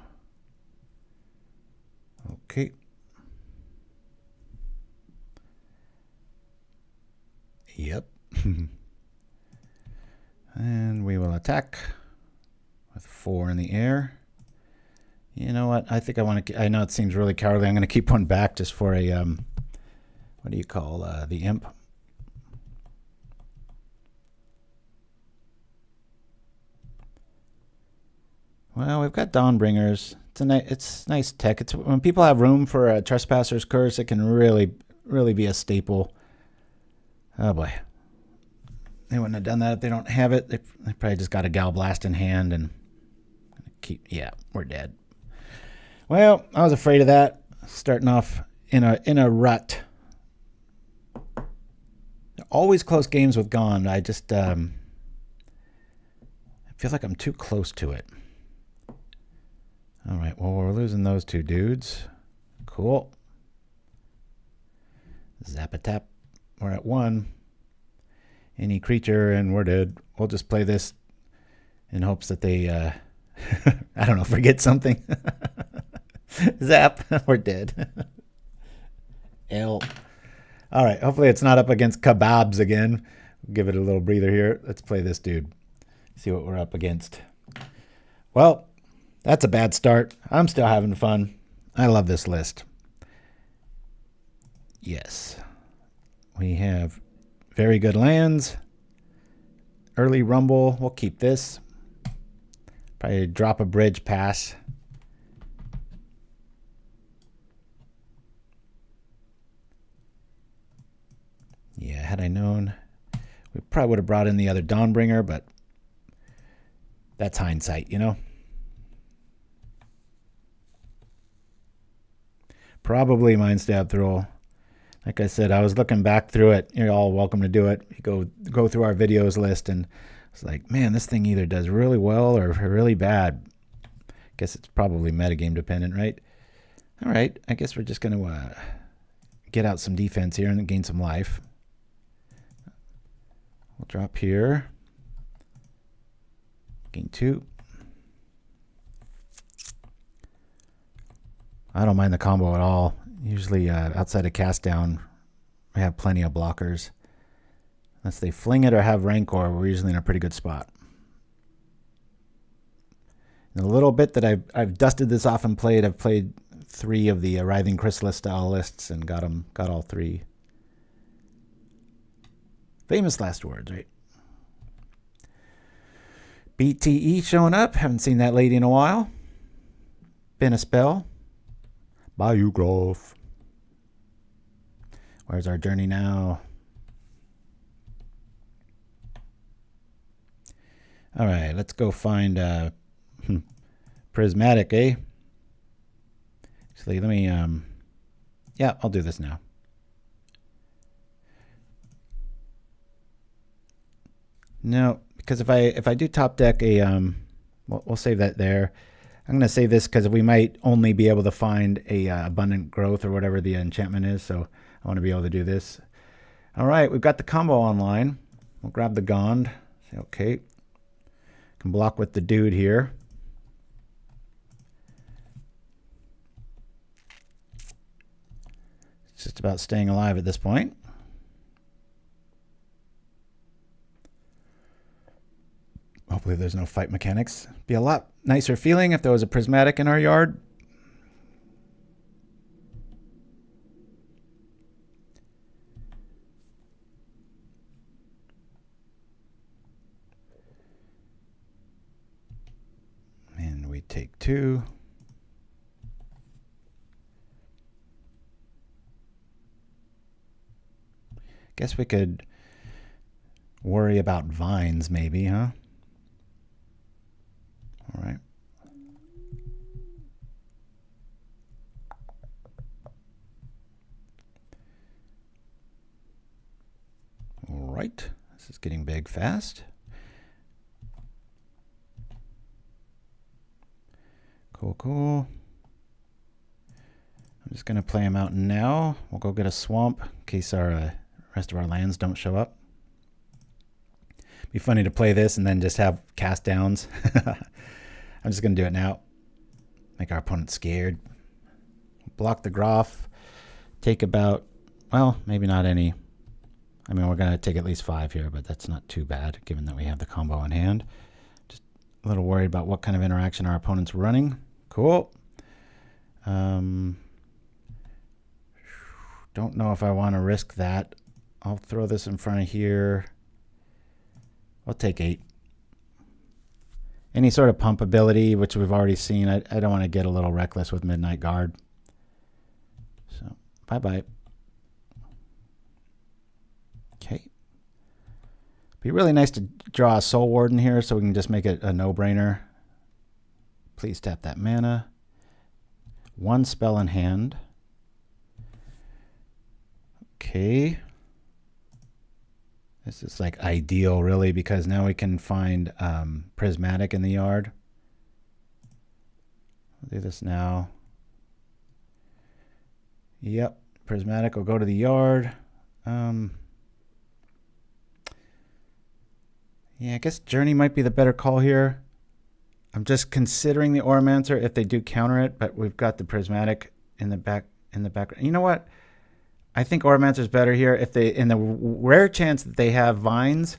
Okay. Yep. And we will attack with 4 in the air. You know what? I think I want to. I know it seems really cowardly. I'm going to keep one back just for a what do you call the imp? Well, we've got Dawnbringers. It's nice tech. It's when people have room for a Trespasser's Curse, it can really be a staple. Oh boy. They wouldn't have done that if they don't have it. They probably just got a Gal Blast in hand and yeah, we're dead. Well, I was afraid of that. Starting off in a rut. Always close games with GOND. I just I feel like I'm too close to it. All right, well, we're losing those 2 dudes. Cool. Zap-a-tap. We're at 1. Any creature, and we're dead. We'll just play this in hopes that they, I don't know, forget something. Zap. We're dead. L. All right, hopefully it's not up against kebabs again. We'll give it a little breather here. Let's play this dude. See what we're up against. Well, that's a bad start. I'm still having fun. I love this list. Yes. We have very good lands. Early Rumble. We'll keep this. Probably drop a bridge pass. Yeah, had I known, we probably would have brought in the other Dawnbringer, but that's hindsight, you know? Probably Mind Stab Throw. Like I said, I was looking back through it. You're all welcome to do it. You go through our videos list, and it's like, man, this thing either does really well or really bad. Guess it's probably metagame dependent, right? All right, I guess we're just going to get out some defense here and gain some life. We'll drop here. Blocking 2. I don't mind the combo at all. Usually outside of cast down, we have plenty of blockers. Unless they fling it or have Rancor, we're usually in a pretty good spot. In a little bit that I've dusted this off and played, I've played 3 of the Writhing Chrysalis style lists and got all 3. Famous last words, right? BTE showing up. Haven't seen that lady in a while. Been a spell. Bayou Grove. Where's our journey now? All right, let's go find Prismatic, eh? Actually, let me, yeah, I'll do this now. No, because if I do top deck a, we'll save that there. I'm going to save this because we might only be able to find a abundant growth or whatever the enchantment is. So I want to be able to do this. All right, we've got the combo online. We'll grab the GOND. Say okay. Can block with the dude here. It's just about staying alive at this point. Hopefully there's no fight mechanics. Be a lot nicer feeling if there was a prismatic in our yard. And we take 2. Guess we could worry about vines maybe, huh? All right. All right. This is getting big fast. Cool, cool. I'm just going to play him out now. We'll go get a swamp in case our rest of our lands don't show up. Be funny to play this and then just have cast downs. I'm just going to do it now. Make our opponent scared. Block the Groff. Take about, well, maybe not any. I mean, we're going to take at least 5 here, but that's not too bad given that we have the combo in hand. Just a little worried about what kind of interaction our opponent's running. Cool. Don't know if I want to risk that. I'll throw this in front of here. I'll take 8. Any sort of pump ability, which we've already seen. I don't want to get a little reckless with Midnight Guard. So, bye-bye. Okay. Be really nice to draw a Soul Warden here so we can just make it a no-brainer. Please tap that mana. 1 spell in hand. Okay. This is like ideal, really, because now we can find Prismatic in the yard. I'll do this now. Yep, Prismatic will go to the yard. Yeah, I guess Journey might be the better call here. I'm just considering the Auramancer if they do counter it, but we've got the Prismatic in the background. You know what? I think Auramancer's better here. If they, in the rare chance that they have vines,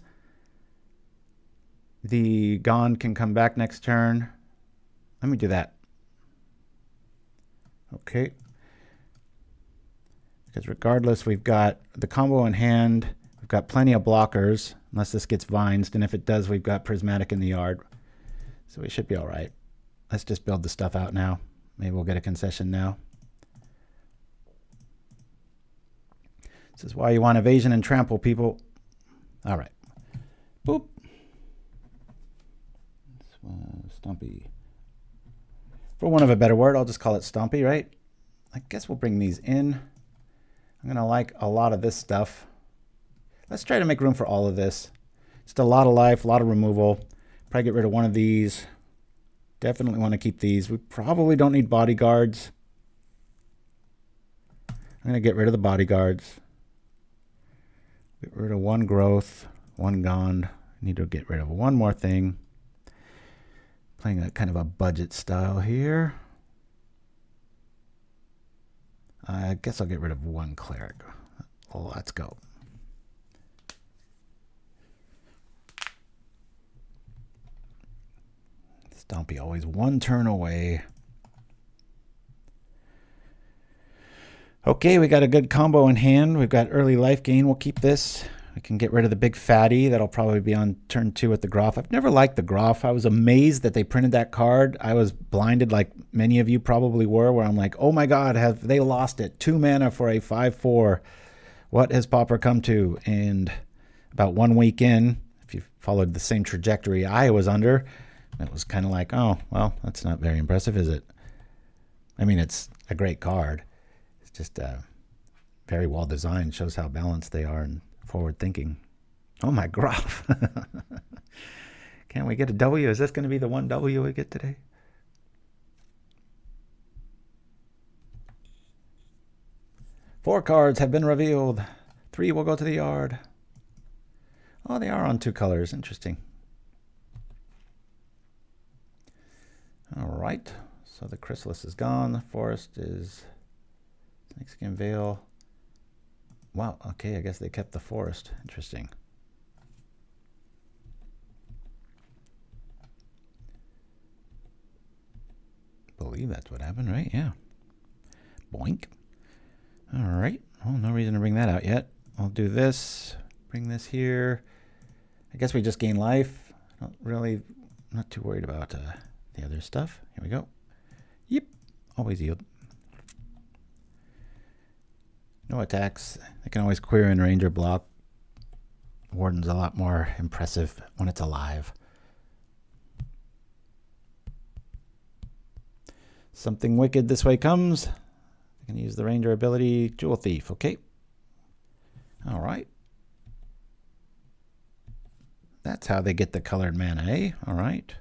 the GOND can come back next turn. Let me do that. Okay. Because regardless, we've got the combo in hand. We've got plenty of blockers, unless this gets vines. And if it does, we've got Prismatic in the yard. So we should be all right. Let's just build the stuff out now. Maybe we'll get a concession now. This is why you want evasion and trample, people. All right. Boop. Stompy. For want of a better word, I'll just call it Stompy, right? I guess we'll bring these in. I'm going to like a lot of this stuff. Let's try to make room for all of this. Just a lot of life, a lot of removal. Probably get rid of one of these. Definitely want to keep these. We probably don't need bodyguards. I'm going to get rid of the bodyguards. Get rid of 1 growth, 1 GOND. Need to get rid of one more thing. Playing a kind of a budget style here. I guess I'll get rid of one cleric. Let's go. Stompy always one turn away. Okay, we got a good combo in hand. We've got early life gain. We'll keep this. We can get rid of the big fatty. That'll probably be on turn 2 with the Groff. I've never liked the Groff. I was amazed that they printed that card. I was blinded like many of you probably were, where I'm like, oh my God, have they lost it? 2 mana for a 5/4. What has Pauper come to? And about 1 week in, if you followed the same trajectory I was under, it was kind of like, oh, well, that's not very impressive, is it? I mean, it's a great card. It's just very well designed. Shows how balanced they are and forward thinking. Oh my Groff. Can we get a W? Is this going to be the 1 W we get today? Four cards have been revealed. 3 will go to the yard. Oh, they are on 2 colors. Interesting. All right. So the Chrysalis is gone. The Forest is Snakeskin Veil. Wow, okay, I guess they kept the Forest. Interesting. Believe that's what happened, right? Yeah. Boink. All right. Well, no reason to bring that out yet. I'll do this. Bring this here. I guess we just gain life. Not too worried about the other stuff. Here we go. Yep. Always yield. No attacks. They can always queer in range or block. Warden's a lot more impressive when it's alive. Something wicked this way comes. I can use the Ranger ability. Jewel Thief. Okay. All right. That's how they get the colored mana, eh? All right.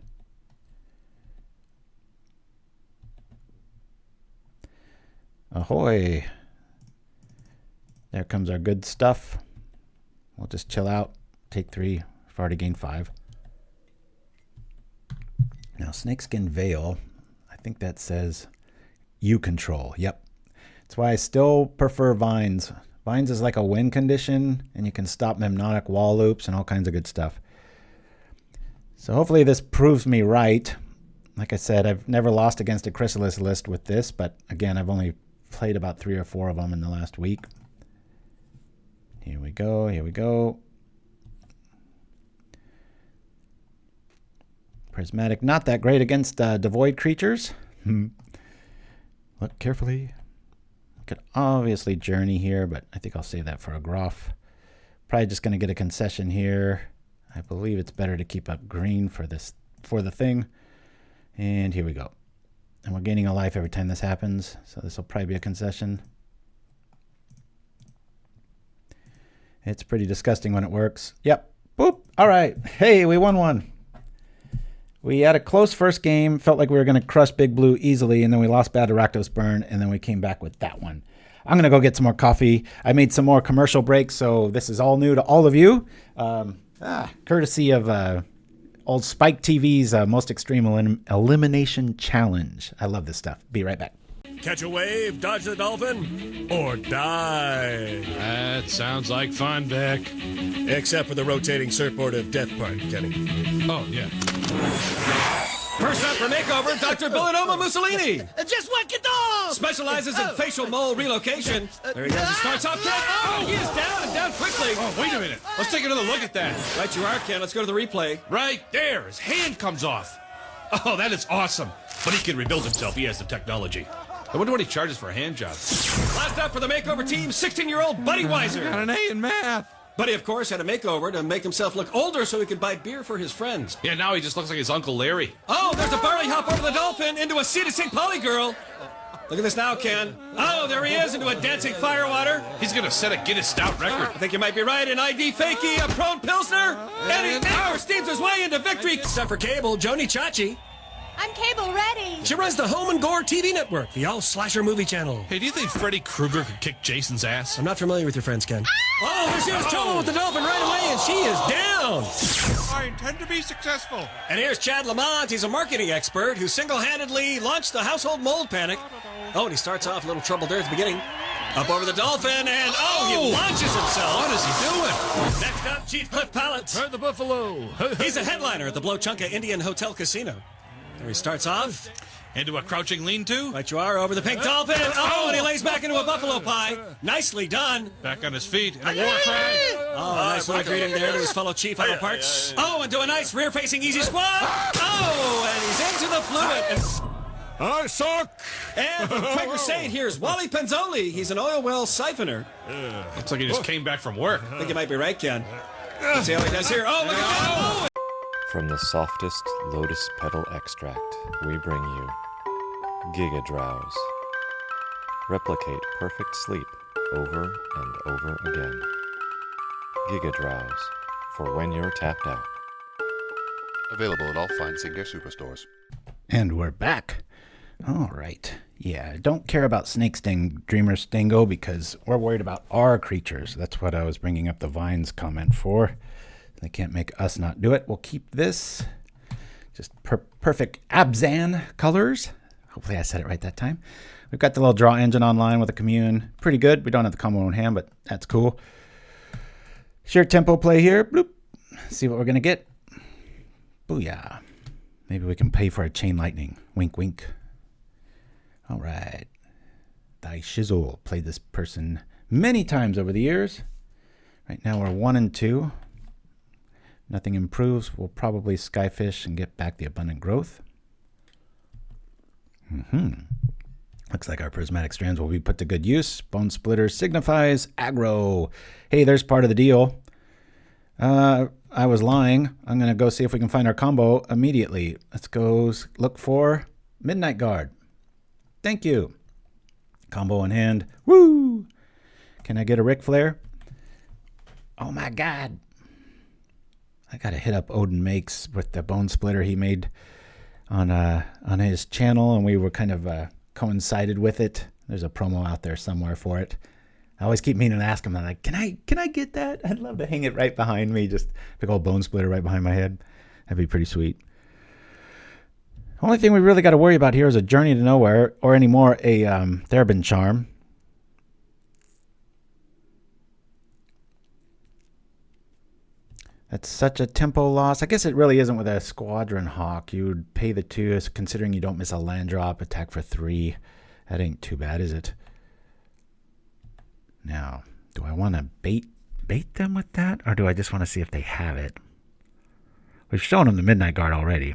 Ahoy. There comes our good stuff. We'll just chill out. Take 3. We've already gained 5. Now, Snakeskin Veil, I think that says you control. Yep. That's why I still prefer Vines. Vines is like a win condition, and you can stop Memnotic wall loops and all kinds of good stuff. So hopefully this proves me right. Like I said, I've never lost against a Chrysalis list with this, but again, I've only played about 3 or 4 of them in the last week. Here we go, here we go. Prismatic, not that great against devoid creatures. Look carefully. I could obviously journey here, but I think I'll save that for a Groff. Probably just going to get a concession here. I believe it's better to keep up green for the thing. And here we go. And we're gaining a life every time this happens, so this will probably be a concession. It's pretty disgusting when it works. Yep. Boop. All right. Hey, we won one. We had a close first game. Felt like we were going to crush Big Blue easily, and then we lost Bad Rakdos Burn, and then we came back with that one. I'm going to go get some more coffee. I made some more commercial breaks, so this is all new to all of you. Courtesy of old Spike TV's Most Extreme Elimination Challenge. I love this stuff. Be right back. Catch a wave, dodge the dolphin, or die. That sounds like fun, Vic. Except for the rotating surfboard of death part, Kenny. Oh, yeah. First up for makeover, Dr. Bellinoma Mussolini. Just what you do? Specializes in facial mole relocation. There he goes. He starts off, Ken. Oh, he is down and down quickly. Oh, wait a minute. Let's take another look at that. Right you are, Ken. Let's go to the replay. Right there. His hand comes off. Oh, that is awesome. But he can rebuild himself. He has the technology. I wonder what he charges for a hand job. Last up for the makeover team, 16-year-old Buddy Weiser. Got an A in math. Buddy, of course, had a makeover to make himself look older so he could buy beer for his friends. Yeah, now he just looks like his Uncle Larry. Oh, there's a barley hop over the dolphin into a Sea to St. Polly girl. Look at this now, Ken. Oh, there he is into a dancing firewater. He's going to set a Guinness Stout record. I think you might be right. An ID fakie, a prone Pilsner. And he never steams his way into victory. Except for Cable, Joni Chachi. I'm cable ready. She runs the Home and Gore TV network, the all-slasher movie channel. Hey, do you think Freddy Krueger could kick Jason's ass? I'm not familiar with your friends, Ken. Oh, there she was trouble with the dolphin right away, and she is down. I intend to be successful. And here's Chad Lamont. He's a marketing expert who single-handedly launched the household mold panic. Oh, and he starts off a little trouble there at the beginning. Up over the dolphin, and he launches himself. What is he doing? Next up, Chief Cliff Pallet. Turn the buffalo. He's a headliner at the Blochunka Indian Hotel Casino. There he starts off. Into a crouching lean-to? Right you are, over the pink dolphin. Oh, and he lays back into a buffalo pie. Nicely done. Back on his feet. And a war cry. Oh, a nice little greeting there to his fellow chief on the parts. Oh, and do a nice rear-facing easy squat. Oh, and he's into the fluid. And I suck. And from Quaker State, here's Wally Penzoli. He's an oil well siphoner. Looks like he just came back from work. I think you might be right, Ken. Let's see how he does here. Oh, look at that. From the softest lotus petal extract, we bring you Giga Drowse. Replicate perfect sleep over and over again. Giga Drowse, for when you're tapped out. Available at all fine Singer superstores. And we're back. All right. Yeah, don't care about Snake Sting, Dreamer Stingo, because we're worried about our creatures. That's what I was bringing up the Vines comment for. They can't make us not do it. We'll keep this. Just perfect Abzan colors. Hopefully I said it right that time. We've got the little draw engine online with a Commune. Pretty good. We don't have the combo in hand, but that's cool. Sheer tempo play here. Bloop. See what we're going to get. Booyah. Maybe we can pay for a Chain Lightning. Wink, wink. All right. Thy Shizzle. Played this person many times over the years. Right now we're 1 and 2. Nothing improves. We'll probably Skyfish and get back the Abundant Growth. Looks like our Prismatic Strands will be put to good use. Bone Splitter signifies aggro. Hey, there's part of the deal. I was lying. I'm going to go see if we can find our combo immediately. Let's go look for Midnight Guard. Thank you. Combo in hand. Woo! Can I get a Ric Flair? Oh my God. I got to hit up Odin Makes with the Bone Splitter he made on his channel, and we were kind of coincided with it. There's a promo out there somewhere for it. I always keep meaning to ask him, I'm like, can I get that? I'd love to hang it right behind me, just big old Bone Splitter right behind my head. That'd be pretty sweet. Only thing we really got to worry about here is a Journey to Nowhere, or anymore, a Therabin Charm. That's such a tempo loss. I guess it really isn't with a Squadron Hawk. You would pay the 2, considering you don't miss a land drop, attack for 3. That ain't too bad, is it? Now, do I want to bait them with that? Or do I just want to see if they have it? We've shown them the Midnight Guard already.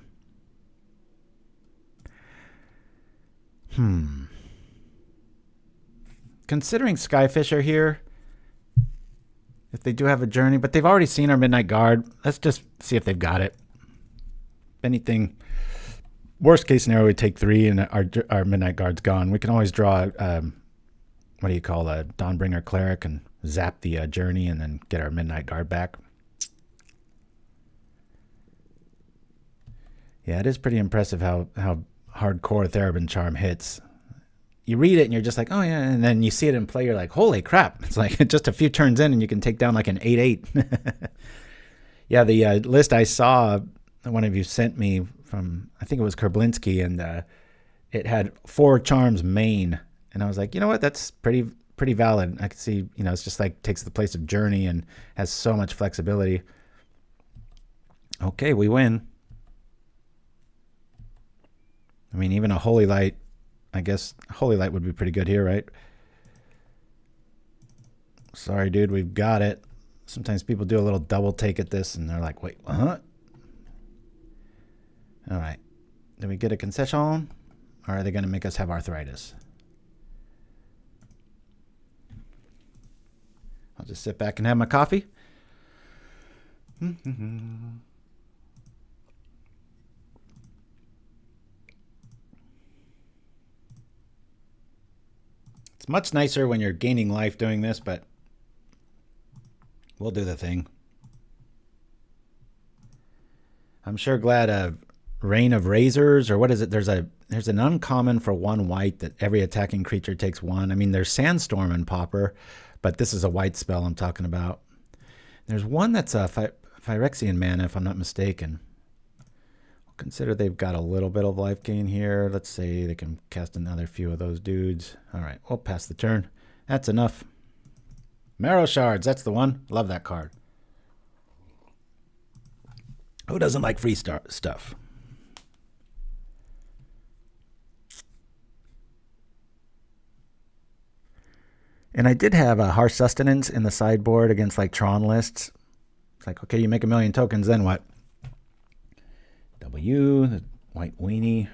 Considering Skyfisher here, if they do have a Journey, but they've already seen our Midnight Guard. Let's just see if they've got it. If anything, worst case scenario, we take 3 and our Midnight Guard's gone. We can always draw, what do you call a Dawnbringer Cleric, and zap the Journey and then get our Midnight Guard back. Yeah, it is pretty impressive how hardcore Therabin Charm hits. You read it and you're just like, oh yeah, and then you see it in play, you're like, holy crap. It's like just a few turns in and you can take down like an 8/8. Yeah, the list I saw, one of you sent me from, I think it was Kerblinski, and it had 4 charms main. And I was like, you know what, that's pretty valid. I could see, it's just like takes the place of Journey and has so much flexibility. Okay, we win. I mean, even a Holy Light, I guess Holy Light would be pretty good here, right? Sorry, dude, we've got it. Sometimes people do a little double take at this, and they're like, wait, what? All right. Did we get a concession? Or are they going to make us have arthritis? I'll just sit back and have my coffee. It's much nicer when you're gaining life doing this, but we'll do the thing. I'm sure glad Rain of Razors, or what is it? There's an uncommon for 1 white that every attacking creature takes 1. I mean, there's Sandstorm in Pauper, but this is a white spell I'm talking about. There's one that's a Phyrexian mana, if I'm not mistaken. I'll consider they've got a little bit of life gain here. Let's say they can cast another few of those dudes. All right, we'll pass the turn. That's enough. Marrow Shards, that's the one. Love that card. Who doesn't like free stuff? And I did have a Harsh Sustenance in the sideboard against like Tron lists. It's like, okay, you make 1,000,000 tokens, then what? W, the white weenie.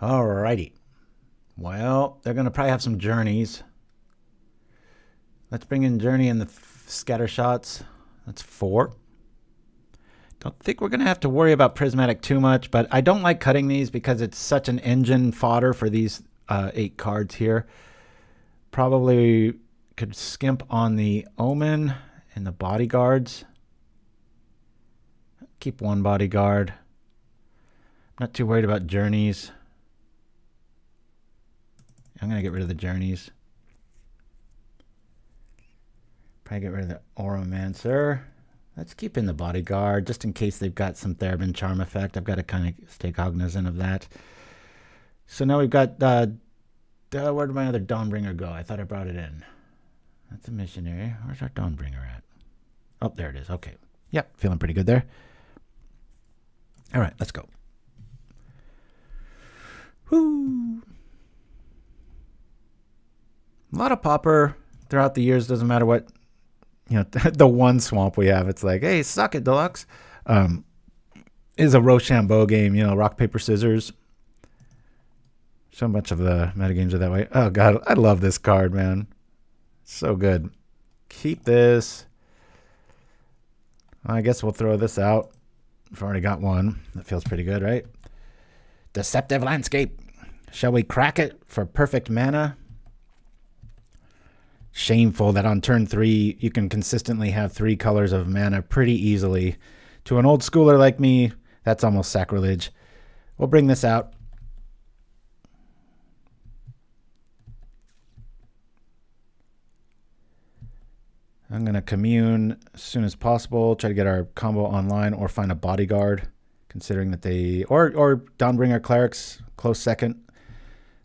Alrighty. Well, they're going to probably have some journeys. Let's bring in Journey and the Scattershots. That's 4. Don't think we're going to have to worry about Prismatic too much, but I don't like cutting these because it's such an engine fodder for these 8 cards here. Probably could skimp on the Omen and the Bodyguards. Keep 1 Bodyguard. Not too worried about Journeys. I'm going to get rid of the Journeys. Probably get rid of the Auramancer. Let's keep in the Bodyguard, just in case they've got some Therbin Charm effect. I've got to kind of stay cognizant of that. So now we've got... where did my other Dawnbringer go? I thought I brought it in. That's a missionary. Where's our Dawnbringer at? Oh, there it is. Okay. Yep, feeling pretty good there. All right, let's go. Woo! A lot of Pauper throughout the years. Doesn't matter what, the one swamp we have. It's like, hey, suck it, Deluxe. Is a Rochambeau game. Rock, paper, scissors. So much of the metagames are that way. Oh, God. I love this card, man. So good. Keep this. I guess we'll throw this out. I've already got one. That feels pretty good, right? Deceptive Landscape. Shall we crack it for perfect mana? Shameful that on turn 3, you can consistently have 3 colors of mana pretty easily. To an old schooler like me, that's almost sacrilege. We'll bring this out. I'm going to commune as soon as possible, try to get our combo online or find a bodyguard, considering that they... Or Dawnbringer Clerics, close second.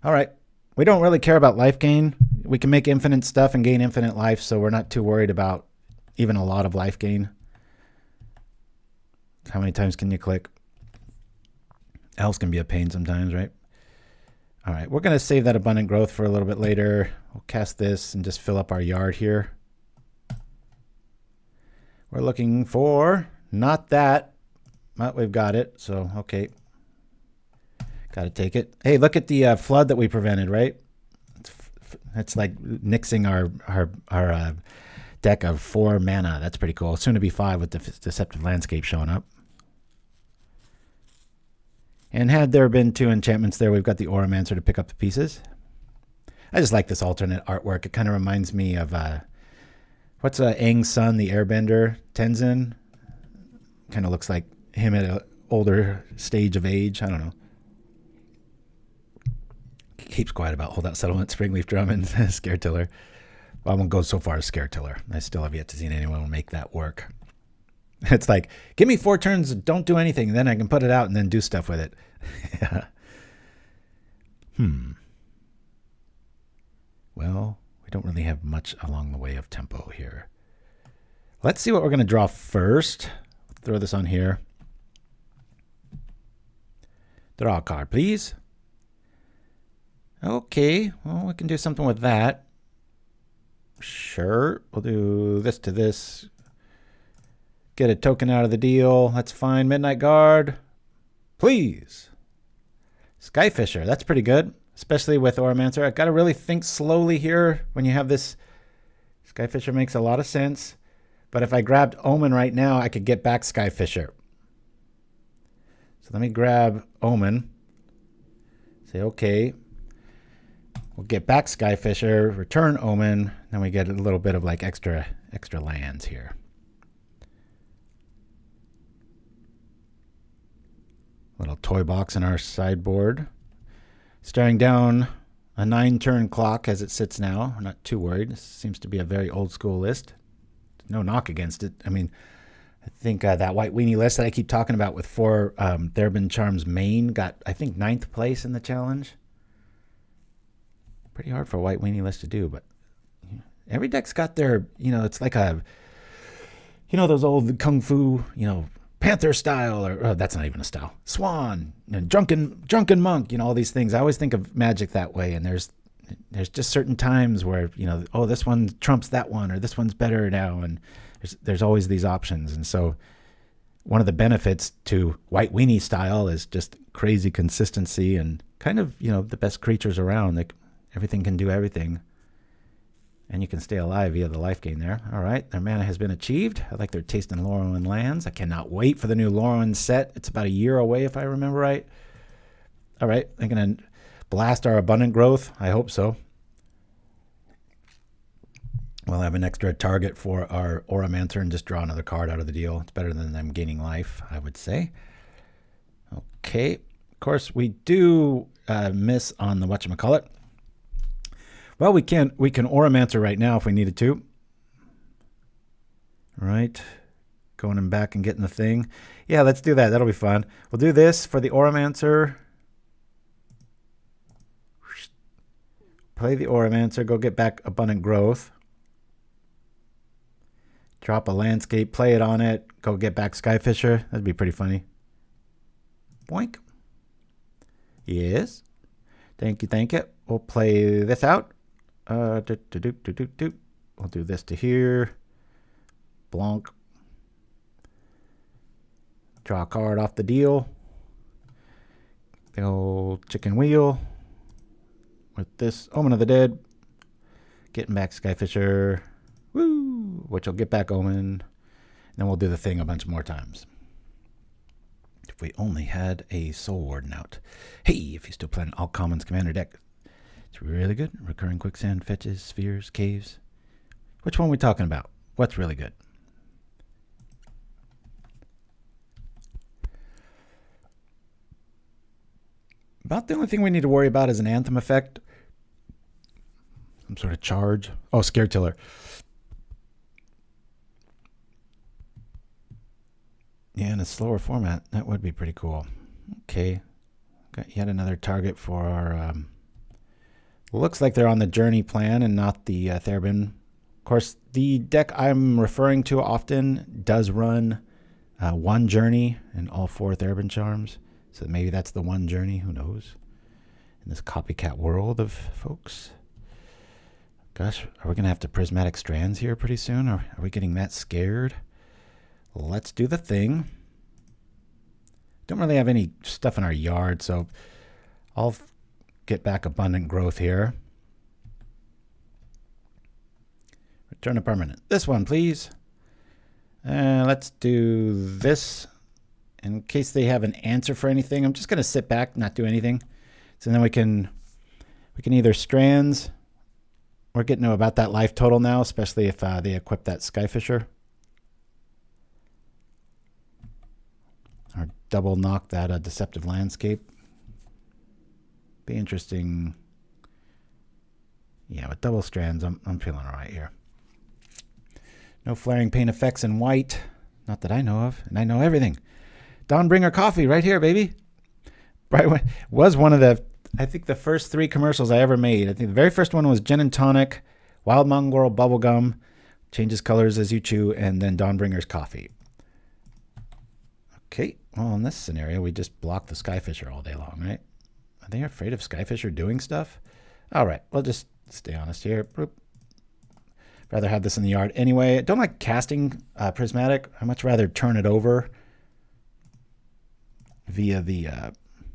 All right. We don't really care about life gain. We can make infinite stuff and gain infinite life, so we're not too worried about even a lot of life gain. How many times can you click? Elves can be a pain sometimes, right? All right. We're going to save that Abundant Growth for a little bit later. We'll cast this and just fill up our yard here. We're looking for not that, but we've got it. So, okay. Got to take it. Hey, look at the flood that we prevented, right? It's like nixing our deck of 4 mana. That's pretty cool. Soon to be 5 with the Deceptive Landscape showing up. And had there been 2 enchantments there, we've got the Auramancer to pick up the pieces. I just like this alternate artwork. It kind of reminds me of... what's Aang's son, the Airbender, Tenzin? Kind of looks like him at an older stage of age. I don't know. Keeps quiet about Holdout Settlement, Springleaf Drum, and Scare Tiller. Well, I won't go so far as Scare Tiller. I still have yet to see anyone make that work. It's like, give me 4 turns, don't do anything, then I can put it out and then do stuff with it. Well... we don't really have much along the way of tempo here. Let's see what we're going to draw first. Throw this on here. Draw a card, please. Okay, well, we can do something with that. Sure, we'll do this to this. Get a token out of the deal. That's fine. Midnight Guard, please. Skyfisher, that's pretty good. Especially with Auramancer. I've got to really think slowly here when you have this. Skyfisher makes a lot of sense. But if I grabbed Omen right now, I could get back Skyfisher. So let me grab Omen. Say, okay. We'll get back Skyfisher, return Omen. Then we get a little bit of like extra lands here. Little toy box in our sideboard. Staring down a 9-turn clock as it sits now. I'm not too worried. This seems to be a very old school list. No knock against it. I mean, I think that White Weenie list that I keep talking about with 4 Therbin Charms main got, I think, 9th place in the challenge. Pretty hard for a White Weenie list to do, but every deck's got their, it's like a, those old Kung Fu, Panther style, or that's not even a style. Swan, drunken monk, all these things. I always think of Magic that way, and there's just certain times where, this one trumps that one, or this one's better now, and there's always these options. And so one of the benefits to White Weenie style is just crazy consistency and kind of, the best creatures around. Like, everything can do everything. And you can stay alive via the life gain there. All right, their mana has been achieved. I like their taste in Lorwyn lands. I cannot wait for the new Lorwyn set. It's about a year away, if I remember right. All right, they're going to blast our abundant growth. I hope so. We'll have an extra target for our Auramancer and just draw another card out of the deal. It's better than them gaining life, I would say. Okay, of course, we do miss on the whatchamacallit. Well, we can Auramancer right now if we needed to. All right, going in back and getting the thing. Yeah, let's do that. That'll be fun. We'll do this for the Auramancer. Play the Auramancer, go get back abundant growth. Drop a landscape, play it on it, go get back Skyfisher. That'd be pretty funny. Boink. Yes. Thank you. We'll play this out. We'll do this to here. Blonk. Draw a card off the deal. The old chicken wheel. With this Omen of the Dead. Getting back Skyfisher. Woo! Which will get back Omen. And then we'll do the thing a bunch more times. If we only had a Soul Warden out. Hey, if you're still playing All Commons Commander deck. It's really good. Recurring Quicksand, Fetches, Spheres, Caves. Which one are we talking about? What's really good? About the only thing we need to worry about is an Anthem effect. Some sort of charge. Oh, Scare Tiller. Yeah, in a slower format, that would be pretty cool. Okay. Got yet another target for our... looks like they're on the Journey plan and not the Therbin. Of course, the deck I'm referring to often does run one Journey and all 4 Therbin Charms. So maybe that's the one Journey. Who knows? In this copycat world of folks. Gosh, are we going to have to Prismatic Strands here pretty soon? Or are we getting that scared? Let's do the thing. Don't really have any stuff in our yard, so I'll get back abundant growth here. Return a permanent. This one, please. Let's do this. In case they have an answer for anything, I'm just going to sit back, not do anything. So then we can either Strands. We're getting to about that life total now, especially if they equip that Skyfisher. Or double knock that Deceptive Landscape. Be interesting. Yeah, with double Strands, I'm feeling all right here. No Flaring Pain effects in white. Not that I know of, and I know everything. Dawnbringer Coffee right here, baby. Right, was one of the, I think, the first 3 commercials I ever made. I think the very first one was Gin and Tonic, Wild Mongrel Bubblegum, changes colors as you chew, and then Dawnbringer's Coffee. Okay, well, in this scenario, we just block the Skyfisher all day long, right? Are they afraid of Skyfisher doing stuff? All right, we'll just stay honest here. Boop. Rather have this in the yard anyway. I don't like casting Prismatic. I much rather turn it over via the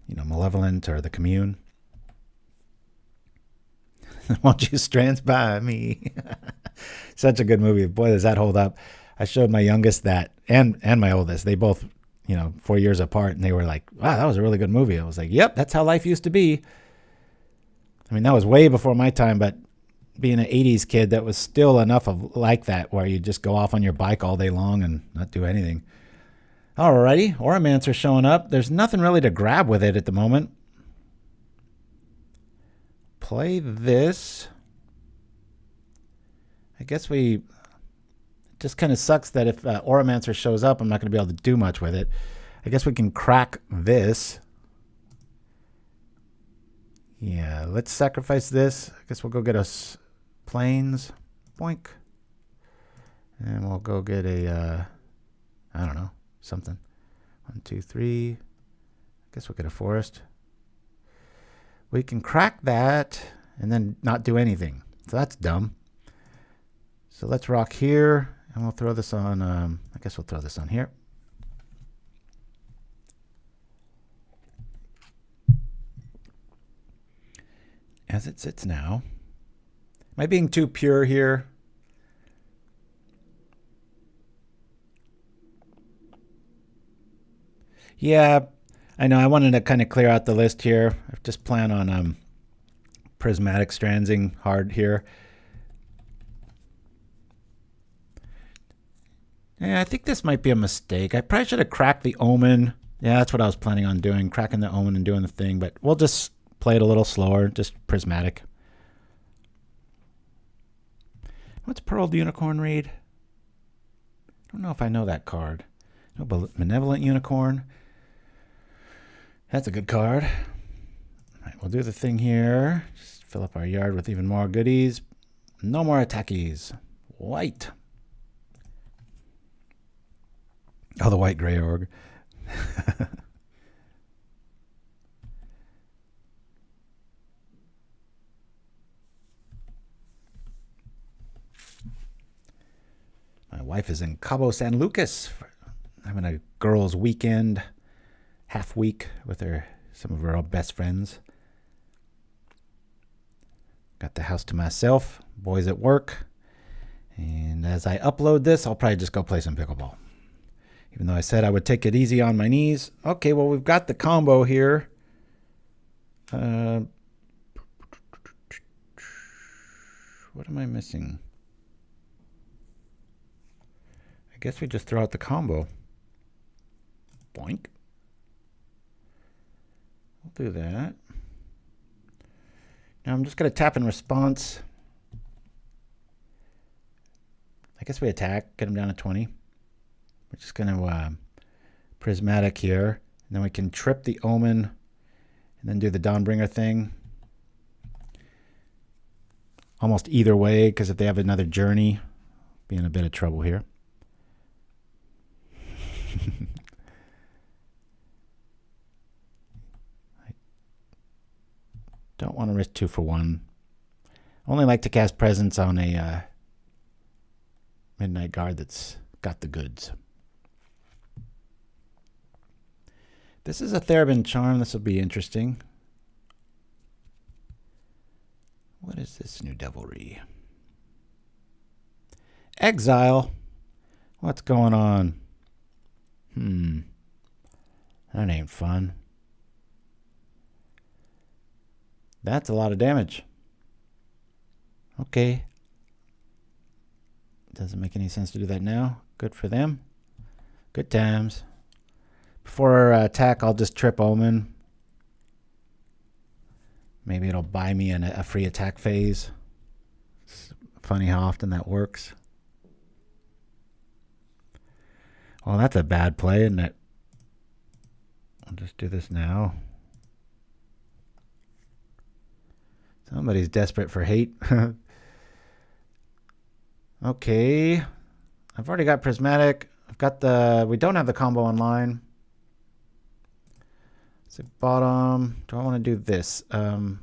Malevolent or the Commune. Won't you Strands by me? Such a good movie. Boy, does that hold up. I showed my youngest that and my oldest. They both 4 years apart, and they were like, wow, that was a really good movie. I was like, yep, that's how life used to be. I mean, that was way before my time, but being an 80s kid, that was still enough of like that, where you just go off on your bike all day long and not do anything. Alrighty, Auramancer showing up. There's nothing really to grab with it at the moment. Play this. I guess we... It just kind of sucks that if Auramancer shows up, I'm not going to be able to do much with it. I guess we can crack this. Yeah, let's sacrifice this. I guess we'll go get us plains. Boink. And we'll go get a, I don't know, something. 1, 2, 3. I guess we'll get a forest. We can crack that and then not do anything. So that's dumb. So let's rock here, and we'll throw this on, I guess we'll throw this on here. As it sits now. Am I being too pure here? Yeah, I know. I wanted to kind of clear out the list here. I just plan on Prismatic Strandsing hard here. Yeah, I think this might be a mistake. I probably should have cracked the Omen. Yeah, that's what I was planning on doing, cracking the Omen and doing the thing. But we'll just play it a little slower, just Prismatic. What's Pearled Unicorn read? I don't know if I know that card. No, Benevolent Unicorn. That's a good card. All right, we'll do the thing here. Just fill up our yard with even more goodies. No more attackies. White. Oh, the white gray org. My wife is in Cabo San Lucas, having a girls' weekend, half week with some of her best friends. Got the house to myself, boys at work, and as I upload this, I'll probably just go play some pickleball. Even though I said I would take it easy on my knees. Okay, well, we've got the combo here. What am I missing? I guess we just throw out the combo. Boink. We'll do that. Now I'm just going to tap in response. I guess we attack, get him down to 20. We're just going to Prismatic here. And then we can trip the Omen and then do the Dawnbringer thing. Almost either way, because if they have another journey, be in a bit of trouble here. I don't want to risk 2 for 1. I only like to cast Presence on a Midnight Guard that's got the goods. This is a Therbin Charm. This will be interesting. What is this new devilry? Exile. What's going on? That ain't fun. That's a lot of damage. Okay. Doesn't make any sense to do that now. Good for them. Good times. Before attack, I'll just trip Omen. Maybe it'll buy me a free attack phase. It's funny how often that works. Well, that's a bad play, isn't it? I'll just do this now. Somebody's desperate for hate. Okay. I've already got Prismatic. I've got the... We don't have the combo online. So bottom. Do I want to do this? We're going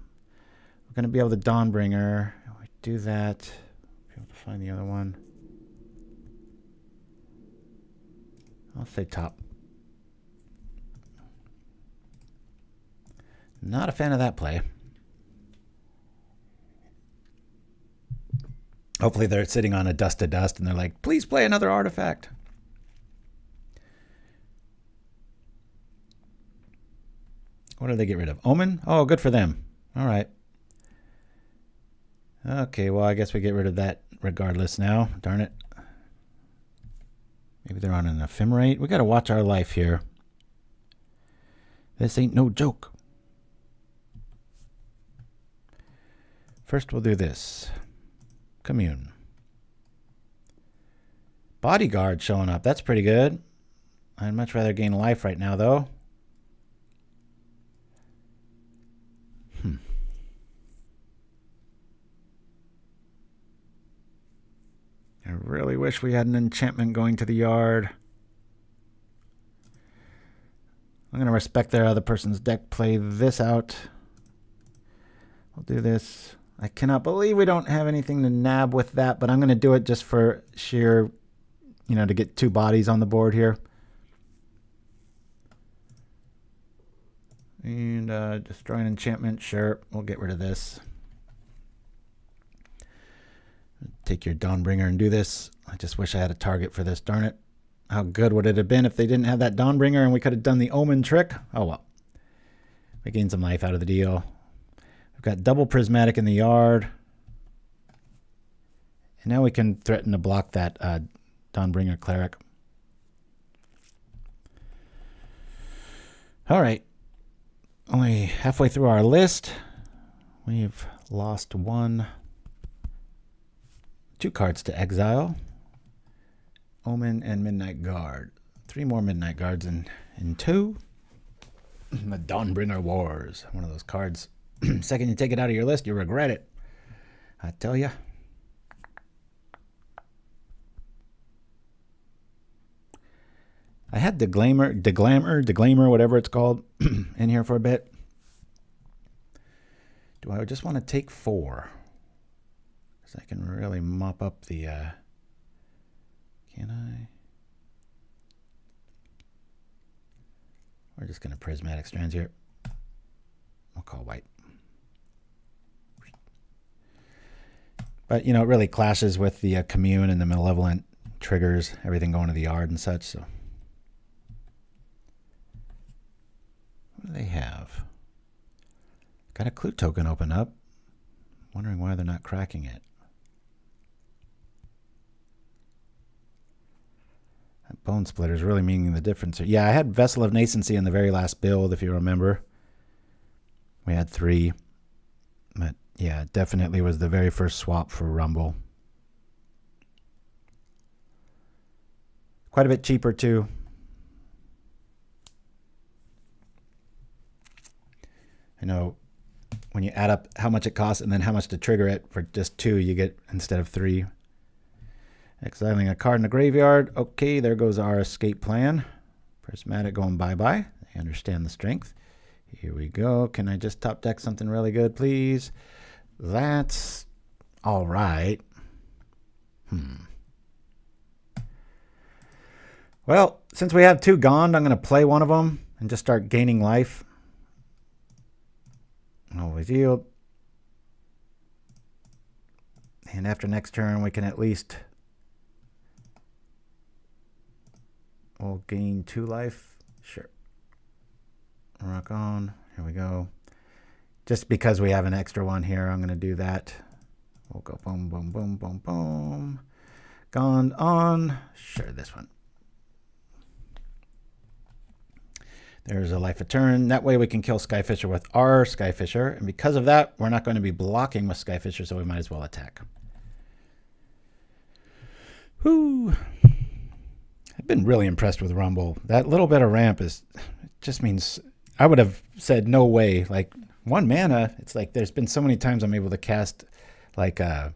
to be able to Dawnbringer. We do that. Be able to find the other one. I'll say top. Not a fan of that play. Hopefully they're sitting on a dust to dust and they're like, please play another artifact. What do they get rid of? Omen? Oh, good for them. All right. Okay, well, I guess we get rid of that regardless now. Darn it. Maybe they're on an ephemerate. We got to watch our life here. This ain't no joke. First, we'll do this. Commune. Bodyguard showing up. That's pretty good. I'd much rather gain life right now, though. I really wish we had an enchantment going to the yard. I'm going to respect their other person's deck. Play this out. We'll do this. I cannot believe we don't have anything to nab with that, but I'm going to do it just for sheer, to get 2 bodies on the board here. And destroy an enchantment. Sure, we'll get rid of this. Take your Dawnbringer and do this. I just wish I had a target for this, darn it. How good would it have been if they didn't have that Dawnbringer and we could have done the Omen trick? Oh well. We gained some life out of the deal. We've got double Prismatic in the yard. And now we can threaten to block that Dawnbringer Cleric. All right. Only halfway through our list. We've lost 2 cards to exile. Omen and Midnight Guard. 3 more Midnight Guards in 2. The Dawnbringer Wars. One of those cards. Second you take it out of your list, you regret it. I tell ya. I had Deglamer, whatever it's called, in here for a bit. Do I just want to take 4? Because I can really mop up the... can I? We're just going to Prismatic Strands here. I'll call white. But, it really clashes with the Commune and the Malevolent triggers, everything going to the yard and such, so... What do they have? Got a clue token open up. Wondering why they're not cracking it. That Bone Splitter is really meaning the difference here. Yeah, I had Vessel of Nascency in the very last build, if you remember. We had 3. But yeah, it definitely was the very first swap for Rumble. Quite a bit cheaper too. I know when you add up how much it costs and then how much to trigger it for just 2, you get instead of 3. Exiling a card in the graveyard. Okay, there goes our escape plan. Prismatic going bye-bye. I understand the strength. Here we go. Can I just top deck something really good, please? That's all right. Well, since we have 2 GOND, I'm going to play one of them and just start gaining life. Always yield. And after next turn, we can at least... We'll gain 2 life. Sure. Rock on. Here we go. Just because we have an extra one here, I'm going to do that. We'll go boom, boom, boom, boom, boom. Gone on. Sure, this one. There's a life a turn. That way we can kill Skyfisher with our Skyfisher. And because of that, we're not going to be blocking with Skyfisher, so we might as well attack. Whoo! I've been really impressed with Rumble. That little bit of ramp just means I would have said no way. Like 1 mana, it's like there's been so many times I'm able to cast like my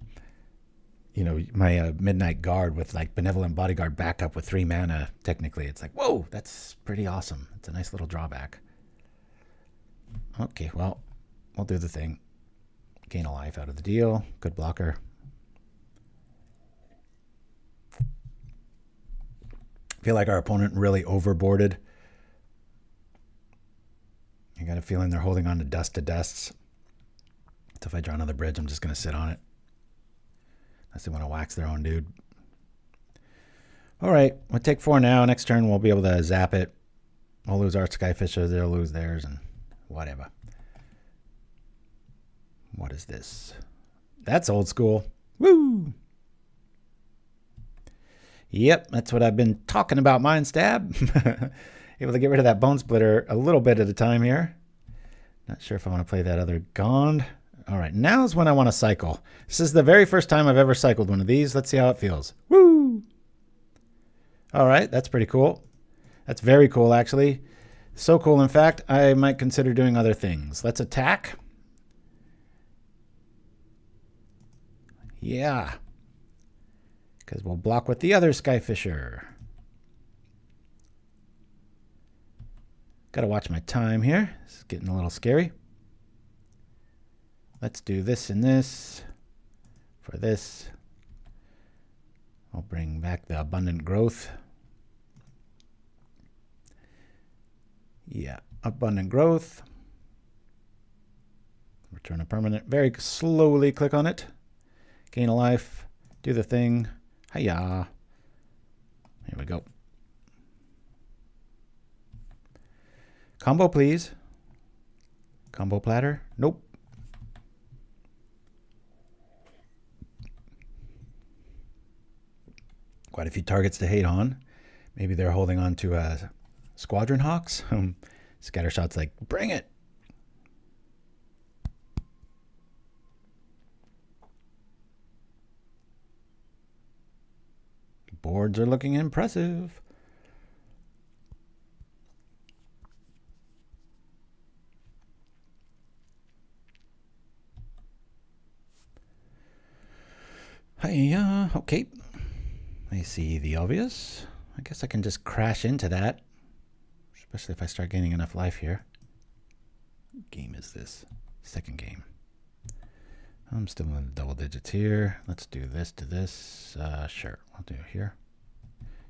Midnight Guard with like Benevolent Bodyguard backup with 3 mana. Technically, it's like, whoa, that's pretty awesome. It's a nice little drawback. Okay, well, we'll do the thing. Gain a life out of the deal. Good blocker. I feel like our opponent really overboarded. I got a feeling they're holding on to dusts. So if I draw another bridge, I'm just going to sit on it. Unless they want to wax their own dude. All right, we'll take 4 now. Next turn, we'll be able to zap it. We'll lose our Skyfisher. They'll lose theirs and whatever. What is this? That's old school. Woo! Yep, that's what I've been talking about, Mind Stab. Able to get rid of that Bone Splitter a little bit at a time here. Not sure if I want to play that other GOND. All right, now's when I want to cycle. This is the very first time I've ever cycled one of these. Let's see how it feels. Woo! All right, that's pretty cool. That's very cool, actually. So cool, in fact, I might consider doing other things. Let's attack. Yeah. Because we'll block with the other Skyfisher. Got to watch my time here. This is getting a little scary. Let's do this and this. For this, I'll bring back the Abundant Growth. Yeah, Abundant Growth. Return a permanent. Very slowly click on it. Gain a life. Do the thing. Hiya. Here we go. Combo, please. Combo platter. Nope. Quite a few targets to hate on. Maybe they're holding on to Squadron Hawks. Scattershot's like, bring it. Boards are looking impressive. Hiya. Okay. I see the obvious. I guess I can just crash into that. Especially if I start gaining enough life here. What game is this? Second game. I'm still in the double digits here. Let's do this to this. Sure, I'll do it here.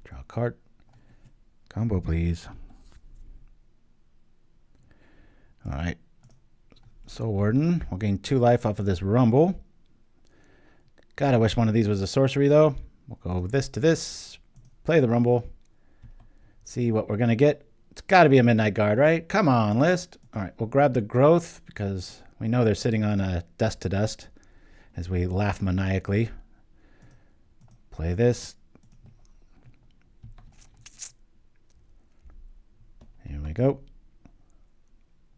Draw a card. Combo, please. All right. Soul Warden. We'll gain 2 life off of this Rumble. God, I wish one of these was a sorcery, though. We'll go this to this. Play the Rumble. See what we're going to get. It's got to be a Midnight Guard, right? Come on, list. All right, we'll grab the Growth because we know they're sitting on a Dust to Dust as we laugh maniacally. Play this. Here we go.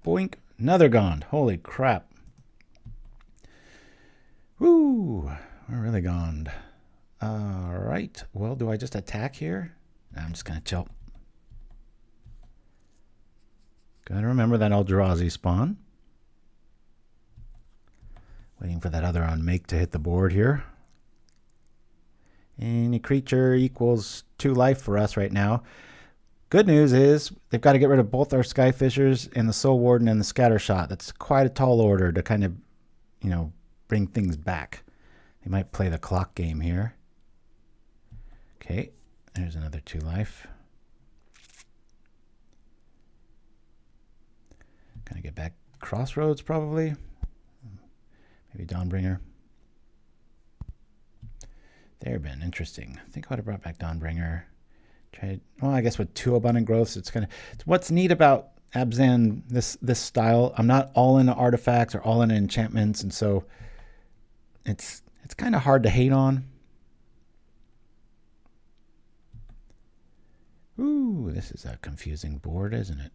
Boink. Another GOND. Holy crap. Woo. We're really GOND. All right. Well, do I just attack here? No, I'm just going to chill. Gotta remember that Eldrazi spawn. Waiting for that other unmake to hit the board here. Any creature equals 2 life for us right now. Good news is they've got to get rid of both our Skyfishers and the Soul Warden and the Scattershot. That's quite a tall order to kind of, you know, bring things back. They might play the clock game here. Okay, there's another 2 life. Gonna get back Crossroads probably. Maybe Dawnbringer. They've been interesting. I think I would have brought back Dawnbringer. Tried, well, I guess with 2 Abundant Growths, it's what's neat about Abzan, this style. I'm not all into artifacts or all into enchantments, and so it's kind of hard to hate on. Ooh, this is a confusing board, isn't it?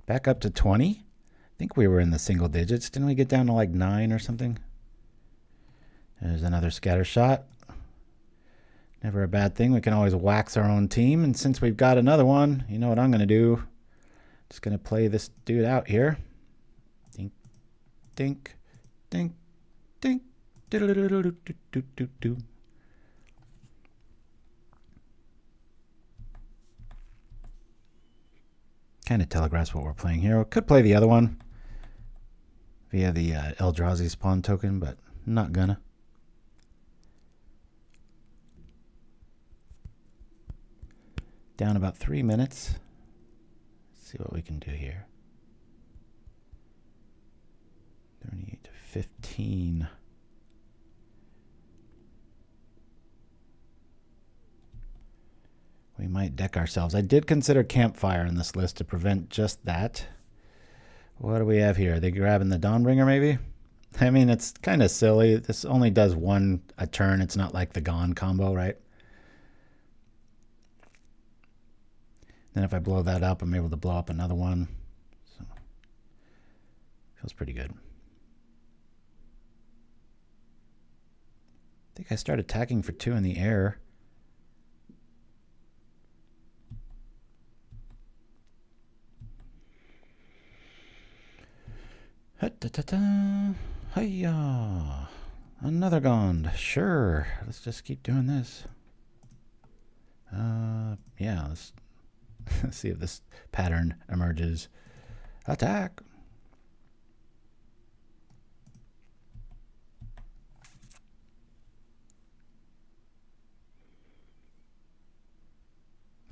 Back up to 20. I think we were in the single digits. Didn't we get down to like 9 or something? There's another Scattershot. Never a bad thing. We can always wax our own team. And since we've got another one, you know what I'm going to do? Just going to play this dude out here. Dink, dink, dink, dink. Do-do-do-do-do-do-do-do. Kind of telegraphs what we're playing here. We could play the other one via the Eldrazi spawn token, but not gonna. Down about 3 minutes. Let's see what we can do here. 38 to 15. We might deck ourselves. I did consider Campfire in this list to prevent just that. What do we have here? Are they grabbing the Dawnbringer maybe? I mean, it's kind of silly. This only does one a turn. It's not like the GOND combo, right? Then if I blow that up, I'm able to blow up another one. So feels pretty good. I think I start attacking for 2 in the air. Hiya! Another GOND. Sure. Let's just keep doing this. Yeah, let's see if this pattern emerges. Attack!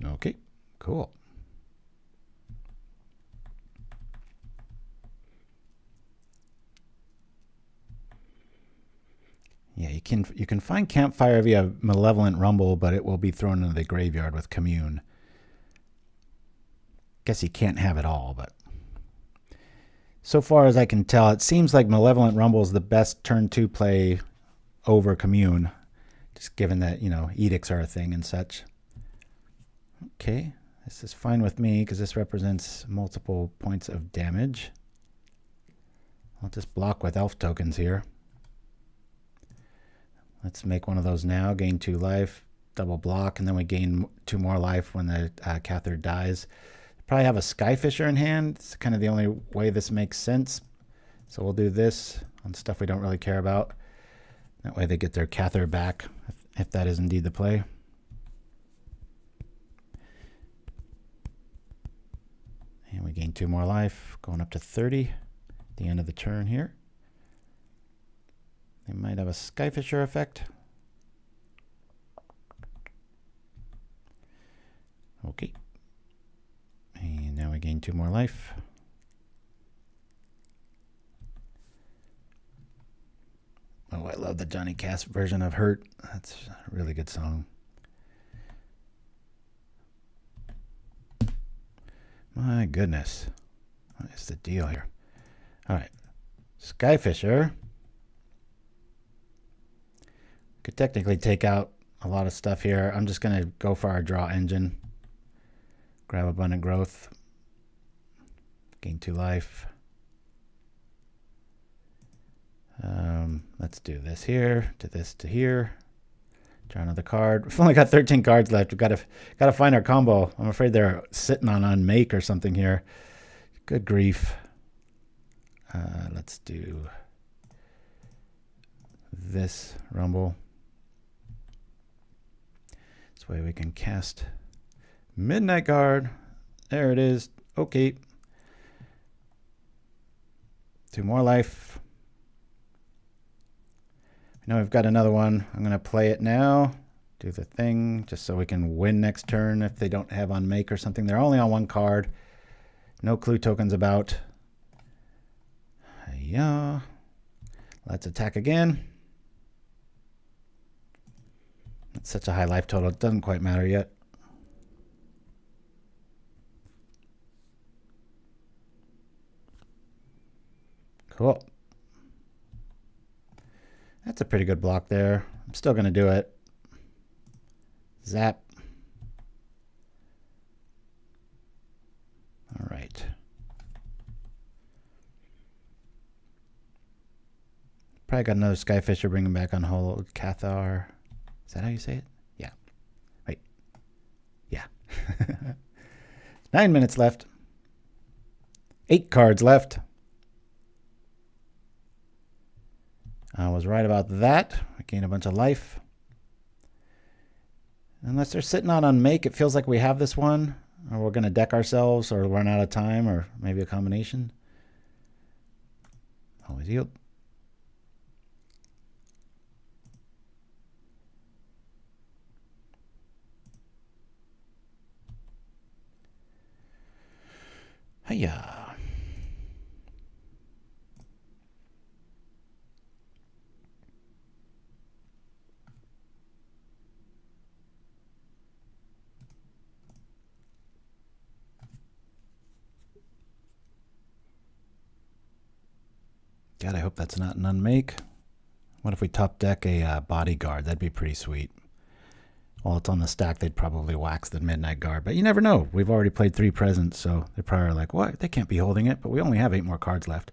Okay, cool. Yeah, you can find Campfire via Malevolent Rumble, but it will be thrown into the graveyard with Commune. Guess you can't have it all, but so far as I can tell, it seems like Malevolent Rumble is the best turn 2 play over Commune, just given that, you know, edicts are a thing and such. Okay, this is fine with me because this represents multiple points of damage. I'll just block with elf tokens here. Let's make one of those now. Gain 2 life, double block, and then we gain 2 more life when the Cather dies. Probably have a Skyfisher in hand. It's kind of the only way this makes sense. So we'll do this on stuff we don't really care about. That way they get their Cather back, if that is indeed the play. And we gain 2 more life, going up to 30 at the end of the turn here. They might have a Skyfisher effect. Okay. And now we gain 2 more life. Oh, I love the Johnny Cash version of Hurt. That's a really good song. My goodness. What is the deal here? All right. Skyfisher. Could technically take out a lot of stuff here. I'm just going to go for our draw engine. Grab Abundant Growth. Gain 2 life. Let's do this here, to this, to here. Draw another card. We've only got 13 cards left. We've got to find our combo. I'm afraid they're sitting on unmake or something here. Good grief. Let's do this Rumble. This way we can cast Midnight Guard. There it is. Okay. 2 more life. Now we've got another one. I'm going to play it now. Do the thing just so we can win next turn if they don't have unmake or something. They're only on 1 card. No clue tokens about. Yeah. Let's attack again. It's such a high life total. It doesn't quite matter yet. Cool. That's a pretty good block there. I'm still going to do it. Zap. All right. Probably got another Skyfisher bringing back on hold. Cathar. Is that how you say it? Yeah. Wait. Yeah. 9 minutes left. 8 cards left. I was right about that. I gain a bunch of life. Unless they're sitting on unmake, it feels like we have this one. Or we're going to deck ourselves or run out of time or maybe a combination. Always yield. Hiya. God, I hope that's not an unmake. What if we top deck a Bodyguard? That'd be pretty sweet. While it's on the stack, they'd probably wax the Midnight Guard. But you never know. We've already played 3 presents, so they're probably like, what? They can't be holding it. But we only have 8 more cards left.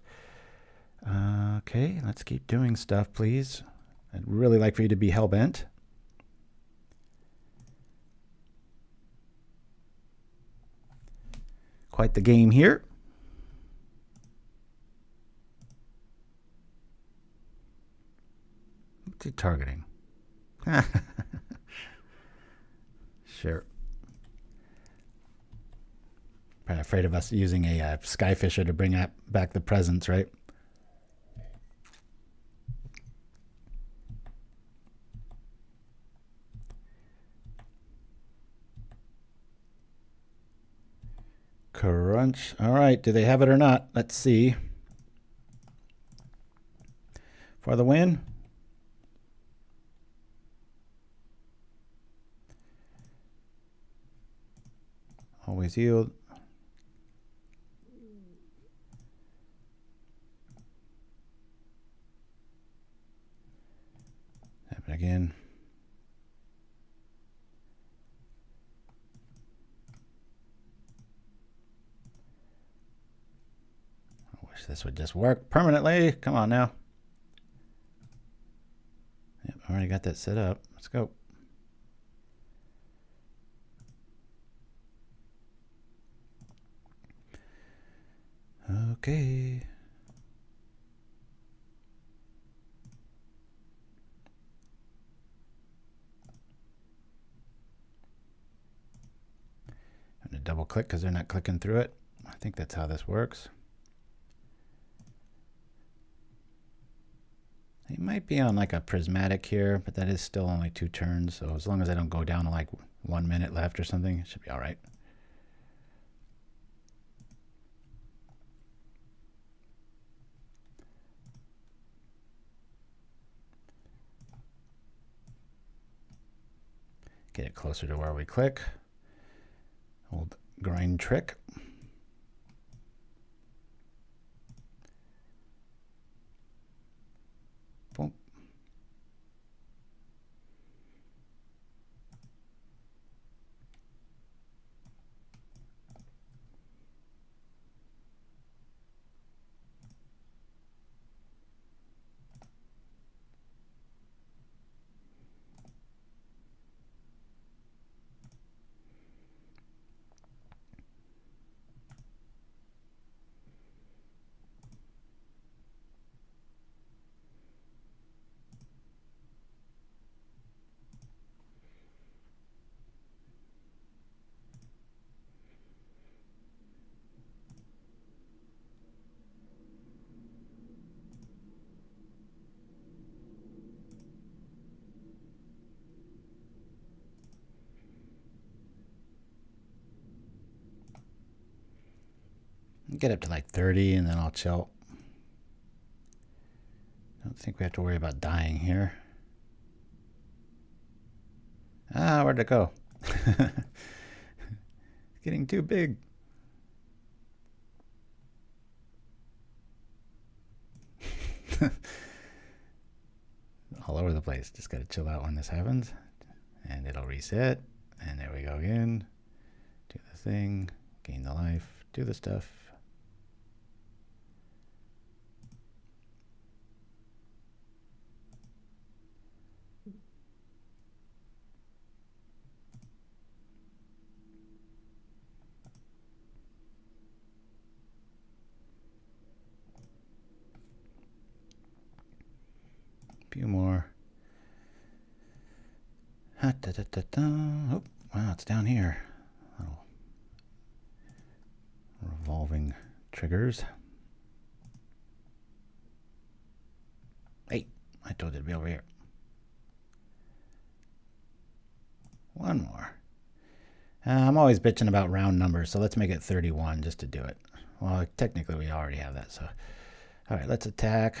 Okay, let's keep doing stuff, please. I'd really like for you to be hellbent. Quite the game here. What's he targeting? Sure. Probably afraid of us using a Skyfisher to bring back the presents, right? Crunch. All right, do they have it or not? Let's see. For the win. Always yield. Happen again. I wish this would just work permanently. Come on now. Yep, I already got that set up. Let's go. Okay. I'm going to double click because they're not clicking through it. I think that's how this works. They might be on like a prismatic here, but that is still only 2 turns. So as long as I don't go down to like 1 minute left or something, it should be all right. Get it closer to where we click. Old grind trick. Boom. Get up to like 30 and then I'll chill. Don't think we have to worry about dying here. Ah, where'd it go? It's getting too big. All over the place. Just got to chill out when this happens. And it'll reset. And there we go again. Do the thing. Gain the life. Do the stuff. Few more. Oh, wow, it's down here. Little revolving triggers. Hey, I told you to be over here. One more. I'm always bitching about round numbers, so let's make it 31 just to do it. Well, technically we already have that, so. All right, let's attack.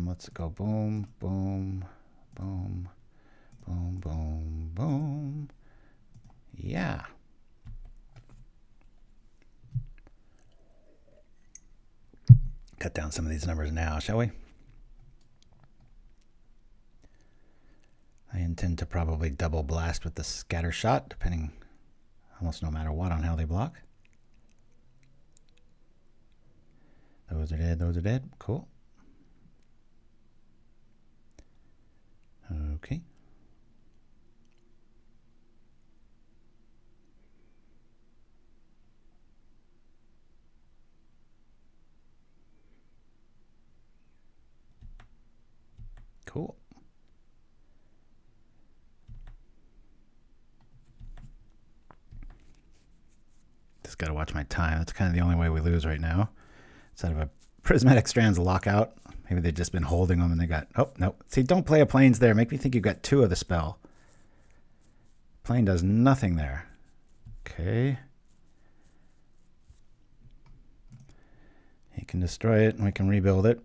Let's go boom, boom, boom, boom, boom, boom. Yeah. Got down some of these numbers now, shall we? I intend to probably double blast with the Scattershot, depending almost no matter what on how they block. Those are dead, those are dead. Cool. Okay. Cool. Just got to watch my time. That's kind of the only way we lose right now. Instead of a Prismatic Strands lockout. Maybe they've just been holding them and they got... Oh, no. See, don't play a planes there. Make me think you've got 2 of the spell. Plane does nothing there. Okay. He can destroy it and we can rebuild it.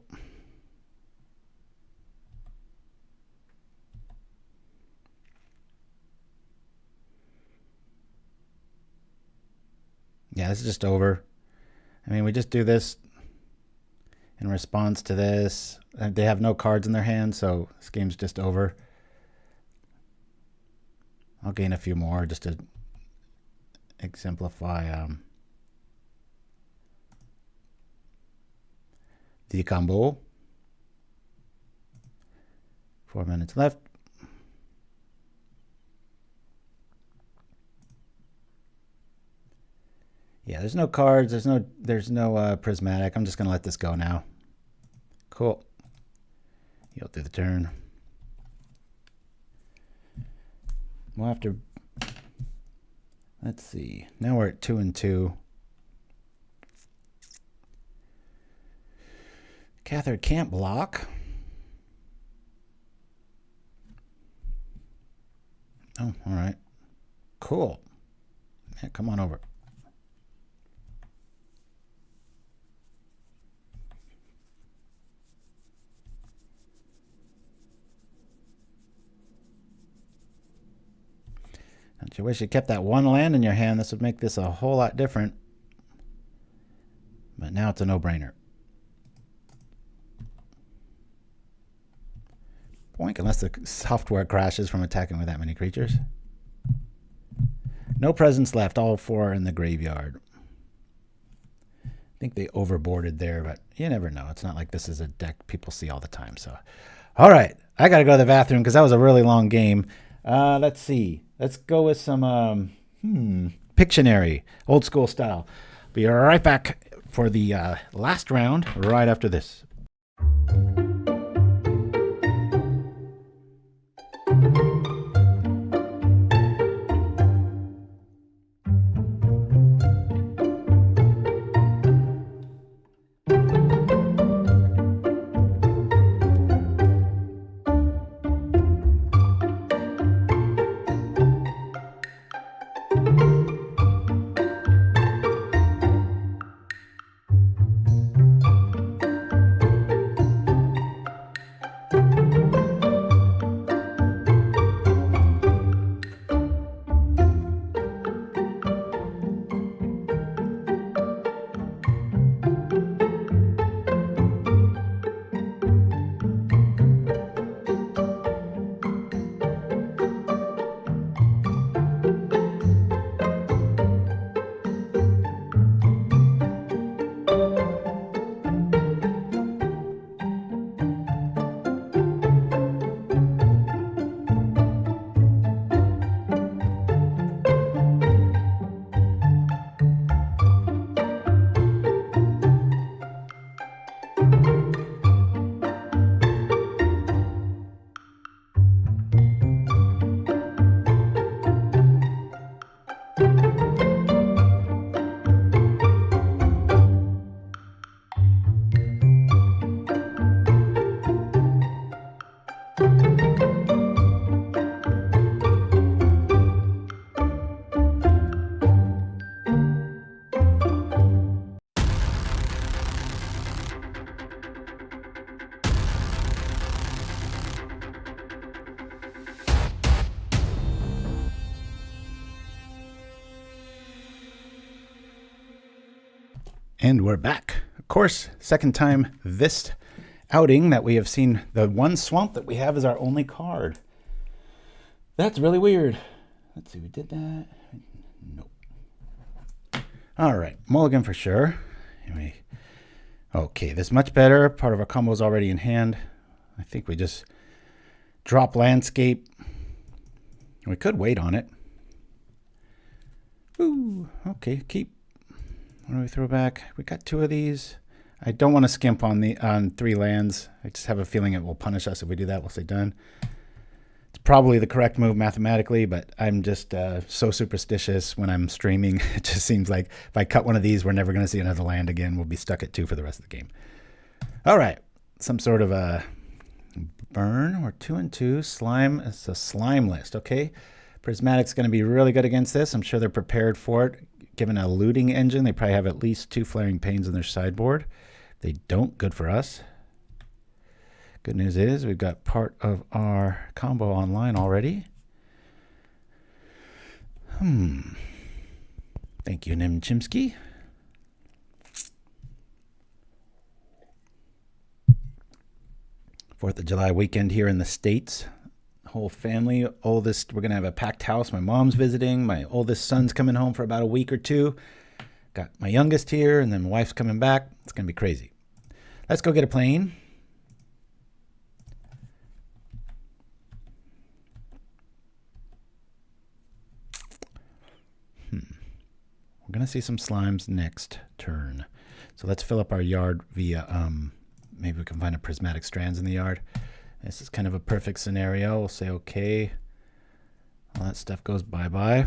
Yeah, this is just over. I mean, we just do this in response to this. They have no cards in their hand, so this game's just over. I'll gain a few more just to exemplify the combo. 4 minutes left. Yeah, there's no cards. There's no prismatic. I'm just gonna let this go now. Cool. You'll do the turn. We'll have to. Let's see. Now we're at 2 and 2. Cathar can't block. Oh, all right. Cool. Yeah, come on over. Don't you wish you kept that one land in your hand? This would make this a whole lot different. But now it's a no-brainer. Boink, unless the software crashes from attacking with that many creatures. No presents left. All 4 are in the graveyard. I think they overboarded there, but you never know. It's not like this is a deck people see all the time. So, all right. I got to go to the bathroom because that was a really long game. Let's see. Let's go with some Pictionary, old school style. Be right back for the last round right after this. And we're back. course, second time this outing that we have seen the one swamp that we have as our only card. That's really weird. Let's see, we did that. Nope. All right, mulligan for sure. Anyway, okay, this is much better. Part of our combo is already in hand. I think we just drop landscape. We could wait on it. Ooh, okay, keep. What do we throw back? We got 2 of these. I don't want to skimp on 3 lands. I just have a feeling it will punish us if we do that. We'll say done. It's probably the correct move mathematically, but I'm just so superstitious when I'm streaming. It just seems like if I cut one of these, we're never going to see another land again. We'll be stuck at 2 for the rest of the game. All right, some sort of a burn. We're 2 and 2. Slime. It's a slime list. Okay, Prismatic's going to be really good against this. I'm sure they're prepared for it. Given a looting engine, they probably have at least 2 Flaring Pains in their sideboard. They don't. Good for us. Good news is we've got part of our combo online already. Thank you, Chimpskey. 4th of July weekend here in the States. Whole family, oldest, we're going to have a packed house. My mom's visiting. My oldest son's coming home for about a week or 2. Got my youngest here, and then my wife's coming back. It's going to be crazy. Let's go get a plane. We're going to see some slimes next turn. So let's fill up our yard via, maybe we can find a Prismatic Strands in the yard. This is kind of a perfect scenario. We'll say okay. All that stuff goes bye-bye.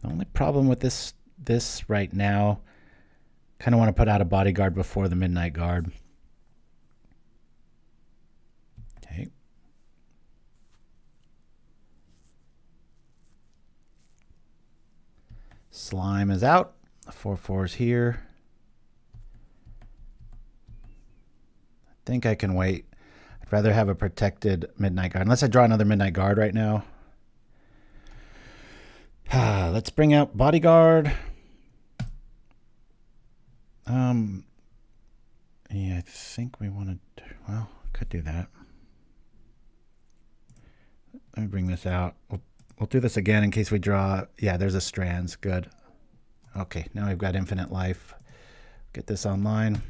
The only problem with this right now, kind of want to put out a bodyguard before the Midnight Guard. Okay. Slime is out. The 4/4's here. I think I can wait. I'd rather have a protected Midnight Guard. Unless I draw another Midnight Guard right now. Let's bring out Bodyguard. Yeah, I think we want to, well, could do that. Let me bring this out. We'll do this again in case we draw. Yeah, there's a Strands. Good. Okay, now we've got infinite life. Get this online.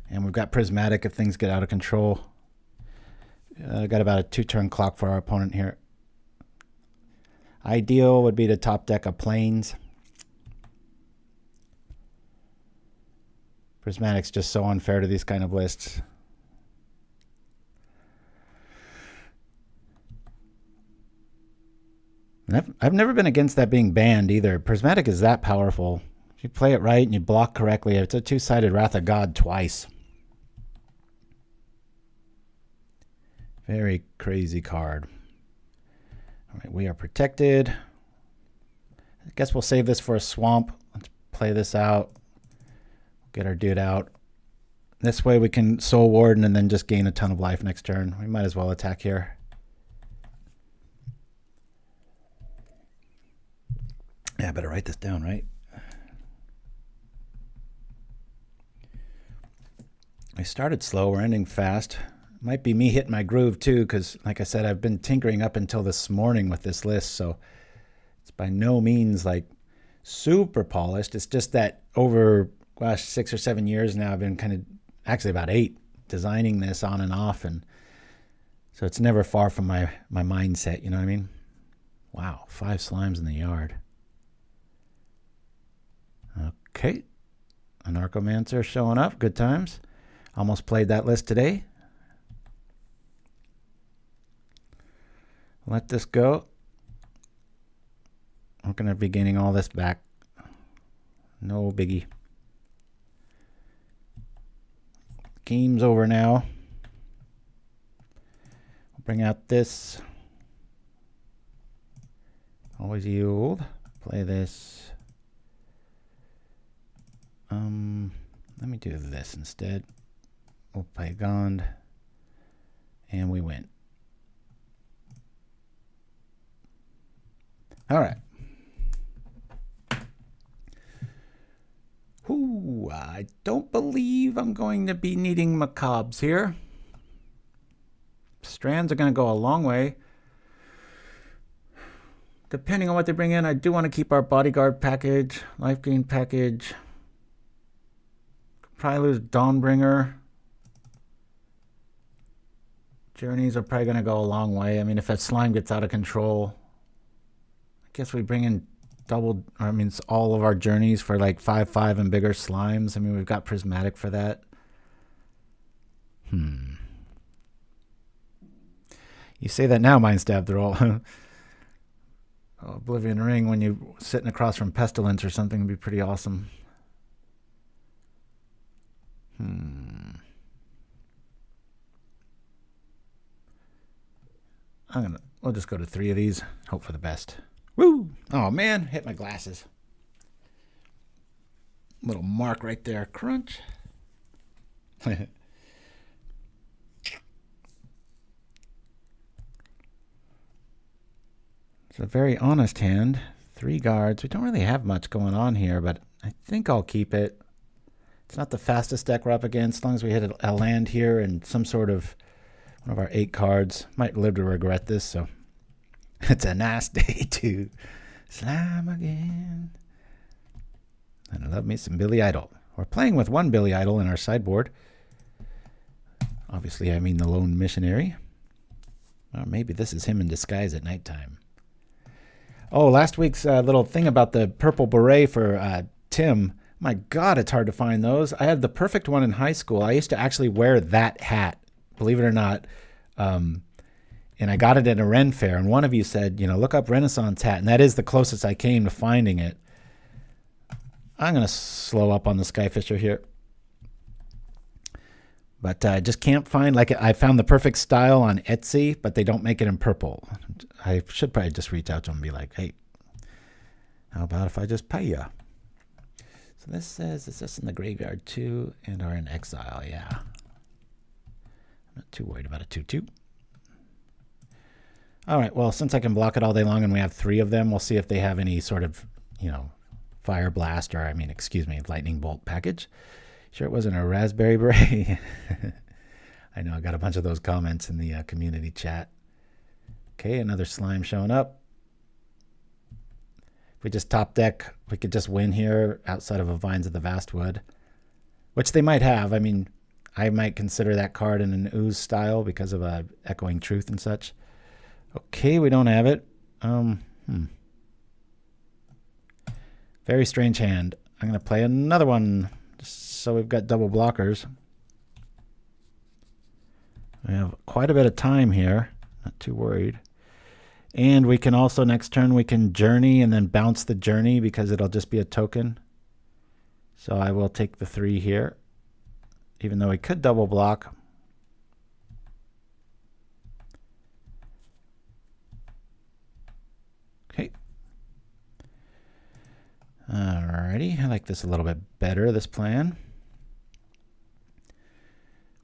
And we've got Prismatic if things get out of control. Got about a 2-turn clock for our opponent here. Ideal would be to top deck a Plains. Prismatic's just so unfair to these kind of lists. And I've never been against that being banned either. Prismatic is that powerful. If you play it right and you block correctly, it's a 2-sided Wrath of God twice. Very crazy card. All right, we are protected. I guess we'll save this for a swamp. Let's play this out. Get our dude out. This way we can Soul Warden and then just gain a ton of life next turn. We might as well attack here. Yeah, I better write this down, right? We started slow. We're ending fast. Might be me hitting my groove too, because like I said, I've been tinkering up until this morning with this list, so it's by no means like super polished. It's just that over, gosh, 6 or 7 years now, I've been kind of, actually about 8, designing this on and off, and so it's never far from my mindset, you know what I mean? Wow, 5 slimes in the yard. Okay, an Auramancer showing up, good times. Almost played that list today. Let this go. I'm going to be gaining all this back. No biggie. Game's over now. I'll bring out this. Always yield. Play this. Let me do this instead. We'll play GOND. And we win. All right. I don't believe I'm going to be needing Macabres here. Strands are going to go a long way. Depending on what they bring in, I do want to keep our Bodyguard package, Life Gain package. Probably lose Dawnbringer. Journeys are probably going to go a long way. I mean, if that slime gets out of control, I guess we bring in all of our journeys for like 5/5 and bigger slimes. I mean, we've got Prismatic for that. You say that now, Mindstab Throll. Oblivion Ring when you're sitting across from Pestilence or something would be pretty awesome. We'll just go to 3 of these. Hope for the best. Woo! Oh man, hit my glasses. Little mark right there. Crunch. It's a very honest hand. 3 guards. We don't really have much going on here, but I think I'll keep it. It's not the fastest deck we're up against. As long as we hit a land here and some sort of one of our 8 cards. Might live to regret this, so it's a nice day to slime again. And I love me some Billy Idol. We're playing with 1 Billy Idol in our sideboard. Obviously, I mean the Lone Missionary. Or maybe this is him in disguise at nighttime. Oh, last week's little thing about the purple beret for Tim. My God, it's hard to find those. I had the perfect one in high school. I used to actually wear that hat, believe it or not. And I got it at a Ren fair. And one of you said, look up Renaissance hat. And that is the closest I came to finding it. I'm going to slow up on the Skyfisher here. But I just can't find, I found the perfect style on Etsy, but they don't make it in purple. I should probably just reach out to them and be like, hey, how about if I just pay you? So this says, is this in the graveyard too? And are in exile, yeah. I'm not too worried about a 2/2. All right, well, since I can block it all day long and we have 3 of them, we'll see if they have any sort of, Fire Blast or, Lightning Bolt package. Sure it wasn't a Raspberry Beret. I know I got a bunch of those comments in the community chat. Okay, another slime showing up. If we just top deck, we could just win here outside of a Vines of the Vastwood, which they might have. I mean, I might consider that card in an ooze style because of Echoing Truth and such. Okay, we don't have it. Very strange hand. I'm going to play another one just so we've got double blockers. We have quite a bit of time here. Not too worried. And we can also, next turn, we can journey and then bounce the journey because it'll just be a token. So I will take the 3 here, even though we could double block. Okay. Alrighty, I like this a little bit better, this plan.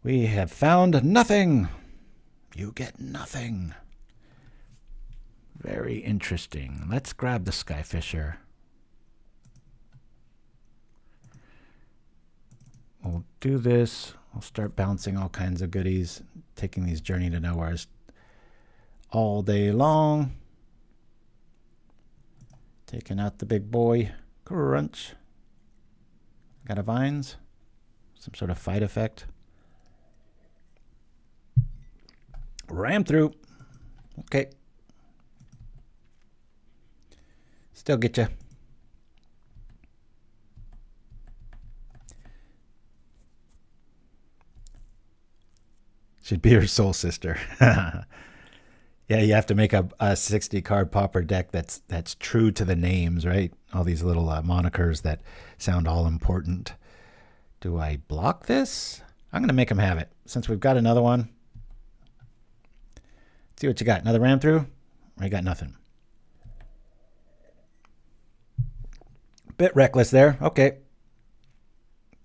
We have found nothing. You get nothing. Very interesting. Let's grab the Skyfisher. We'll do this. We'll start bouncing all kinds of goodies, taking these Journey to Nowheres all day long. Taking out the big boy. Crunch. Got a Vines. Some sort of fight effect. Ram through. Okay. Still get you. Should be her soul sister. Yeah, you have to make a 60 card pauper deck that's true to the names, right? All these little monikers that sound all important. Do I block this? I'm going to make them have it. Since we've got another one. See what you got. Another ram through? Or you got nothing? Bit reckless there. Okay.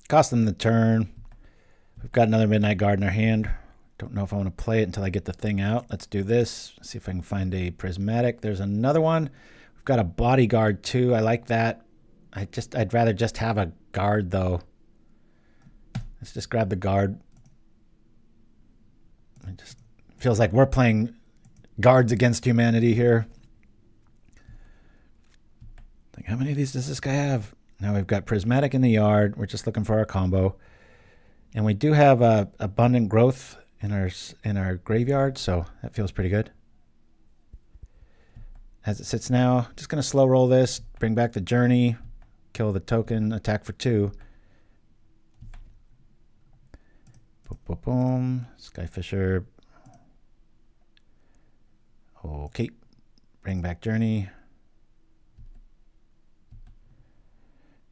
Cost them the turn. We've got another Midnight Guard in our hand. Don't know if I want to play it until I get the thing out. Let's do this. See if I can find a Prismatic. There's another one. We've got a Bodyguard too. I like that. I'd rather just have a guard though. Let's just grab the guard. It just feels like we're playing Guards Against Humanity here. Like, how many of these does this guy have? Now we've got Prismatic in the yard. We're just looking for our combo. And we do have abundant growth in our graveyard, so that feels pretty good. As it sits now, just going to slow roll this, bring back the journey, kill the token, attack for 2. Boom, boom, boom. Skyfisher. Okay. Bring back journey.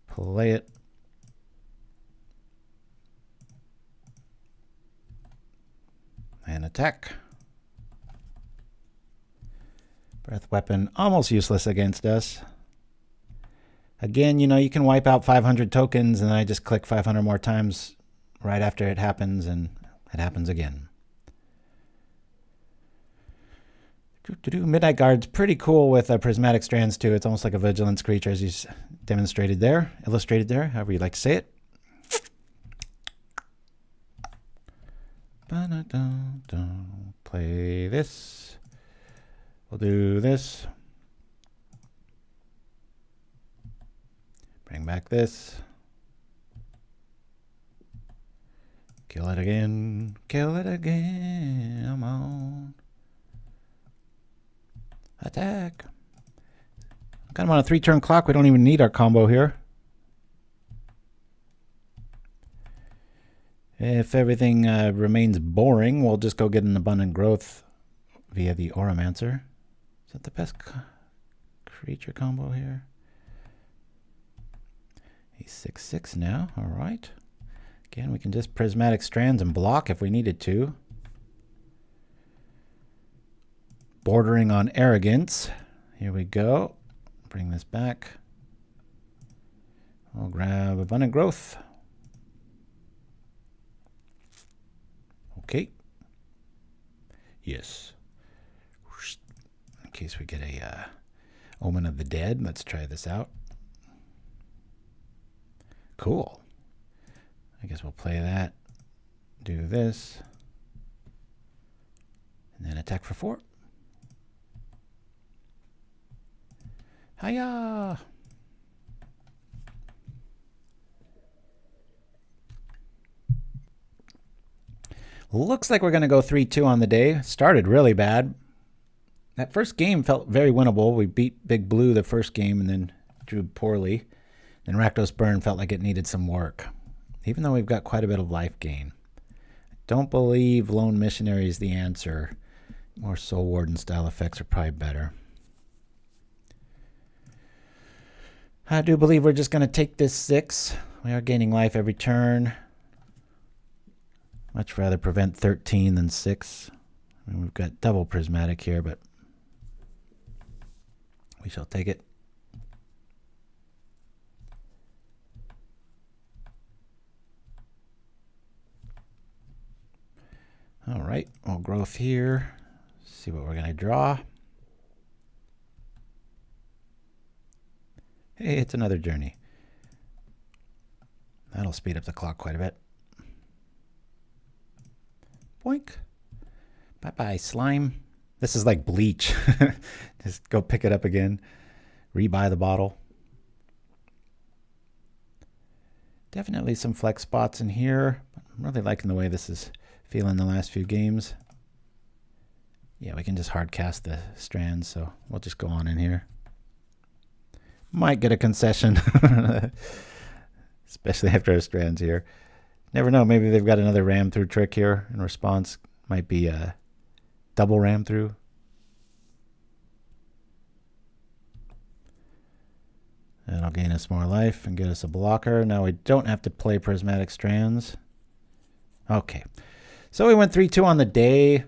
Play it. And attack. Breath weapon, almost useless against us. Again, you know, you can wipe out 500 tokens and then I just click 500 more times right after it happens, and it happens again. Midnight Guard's pretty cool with Prismatic Strands too. It's almost like a Vigilance creature, as you demonstrated there, illustrated there, however you like to say it. Play this. We'll do this. Bring back this. Kill it again. Kill it again. Come on. Attack. Got him on a 3-turn clock. We don't even need our combo here. If everything remains boring, we'll just go get an abundant growth via the Auramancer. Is that the best creature combo here? He's 6/6 now. All right. Again, we can just Prismatic Strands and block if we needed to. Bordering on arrogance. Here we go. Bring this back. We'll grab abundant growth. Okay. Yes. In case we get a Omen of the Dead, let's try this out. Cool. I guess we'll play that. Do this. And then attack for 4. Hiya! Looks like we're going to go 3-2 on the day. Started really bad. That first game felt very winnable. We beat Big Blue the first game and then drew poorly. And Rakdos Burn felt like it needed some work, even though we've got quite a bit of life gain. I don't believe Lone Missionary is the answer. More Soul Warden style effects are probably better. I do believe we're just going to take this 6. We are gaining life every turn. Much rather prevent 13 than 6. I mean, we've got double Prismatic here, but we shall take it. All right, we'll growth here. See what we're going to draw. Hey, it's another journey. That'll speed up the clock quite a bit. Boink. Bye-bye, slime. This is like bleach. Just go pick it up again. Rebuy the bottle. Definitely some flex spots in here. I'm really liking the way this is feeling the last few games. Yeah, we can just hard cast the strands, so we'll just go on in here. Might get a concession. Especially after our strands here. Never know, maybe they've got another ram through trick here in response. Might be a double ram through. That'll gain us more life and get us a blocker. Now we don't have to play Prismatic Strands. Okay. So we went 3-2 on the day.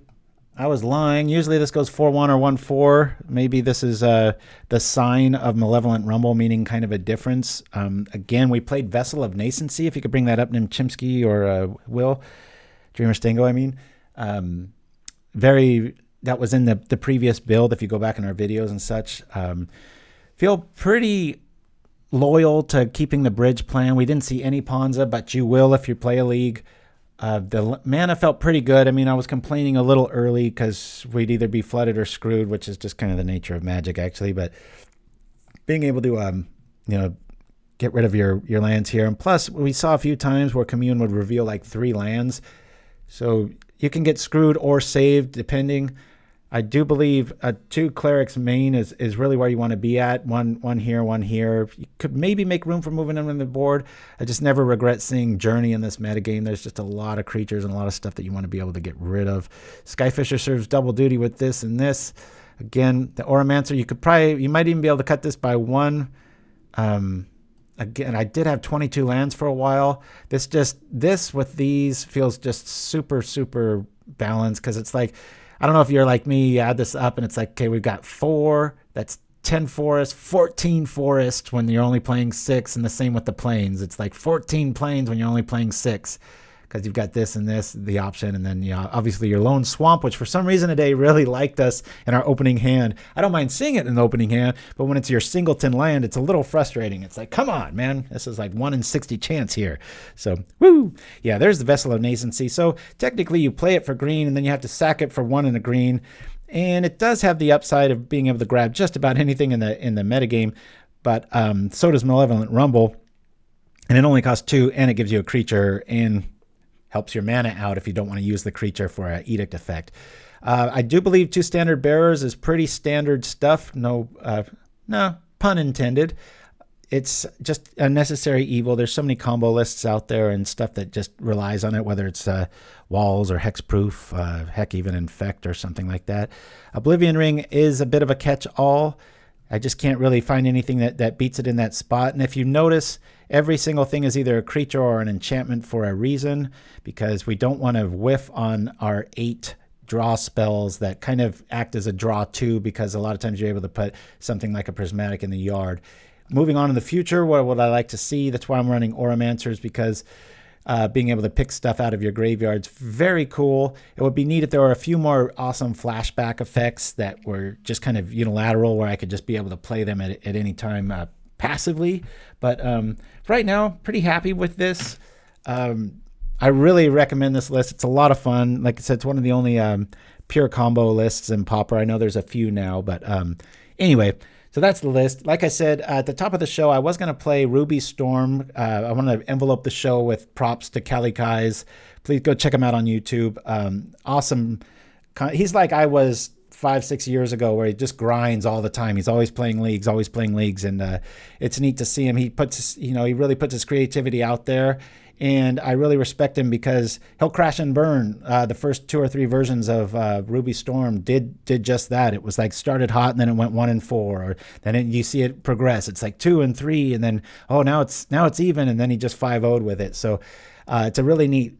I was lying. Usually this goes 4-1 or 1-4. Maybe this is the sign of Malevolent Rumble, meaning kind of a difference. Again, we played Vessel of Nascency. If you could bring that up, named Chimpskey or Will. Dreamer Stingo, I mean. That was in the previous build, if you go back in our videos and such. Feel pretty loyal to keeping the bridge plan. We didn't see any Ponza, but you will if you play a league. The mana felt pretty good. I mean, I was complaining a little early because we'd either be flooded or screwed, which is just kind of the nature of Magic, actually. But being able to, get rid of your lands here. And plus, we saw a few times where Commune would reveal like 3 lands. So you can get screwed or saved, depending. I do believe 2 clerics main is really where you want to be at. One here, one here. You could maybe make room for moving them on the board. I just never regret seeing Journey in this metagame. There's just a lot of creatures and a lot of stuff that you want to be able to get rid of. Skyfisher serves double duty with this and this. Again, the Auramancer, you might even be able to cut this by 1. Again, I did have 22 lands for a while. This with these feels just super, super balanced, because it's like, I don't know if you're like me, you add this up and it's like, okay, we've got 4, that's 10 forests, 14 forests when you're only playing 6, and the same with the plains. It's like 14 plains when you're only playing 6, because you've got this and this, the option, and then obviously your lone swamp, which for some reason today really liked us in our opening hand. I don't mind seeing it in the opening hand, but when it's your singleton land, it's a little frustrating. It's like, come on, man, this is like 1 in 60 chance here. So, woo! Yeah, there's the Vessel of Nascency. So technically you play it for green, and then you have to sack it for 1 in a green. And it does have the upside of being able to grab just about anything in the metagame, but so does Malevolent Rumble. And it only costs 2, and it gives you a creature, and helps your mana out if you don't want to use the creature for an edict effect. I do believe 2 standard bearers is pretty standard stuff. No pun intended. It's just a necessary evil. There's so many combo lists out there and stuff that just relies on it, whether it's walls or hexproof, heck, even infect or something like that. Oblivion Ring is a bit of a catch-all. I just can't really find anything that beats it in that spot. And if you notice, every single thing is either a creature or an enchantment for a reason, because we don't want to whiff on our 8 draw spells that kind of act as a draw 2, because a lot of times you're able to put something like a Prismatic in the yard. Moving on in the future, what would I like to see? That's why I'm running Auramancers, because being able to pick stuff out of your graveyard's very cool. It would be neat if there were a few more awesome flashback effects that were just kind of unilateral, where I could just be able to play them at any time passively. But right now, pretty happy with this. I really recommend this list. It's a lot of fun. Like I said, it's one of the only pure combo lists in Pauper. I know there's a few now, but anyway, so that's the list. Like I said, at the top of the show, I was going to play Ruby Storm. I want to envelope the show with props to Kelly Kais. Please go check him out on YouTube. Awesome. He's like I was 5-6 years ago, where he just grinds all the time. He's always playing leagues, and it's neat to see him. He really puts his creativity out there, and I really respect him, because he'll crash and burn. The first 2 or 3 versions of Ruby Storm did just that. It was like started hot, and then it went 1 and 4, or then you see it progress. It's like 2 and 3, and then now it's even, and then he just 5-0'd with it. So it's a really neat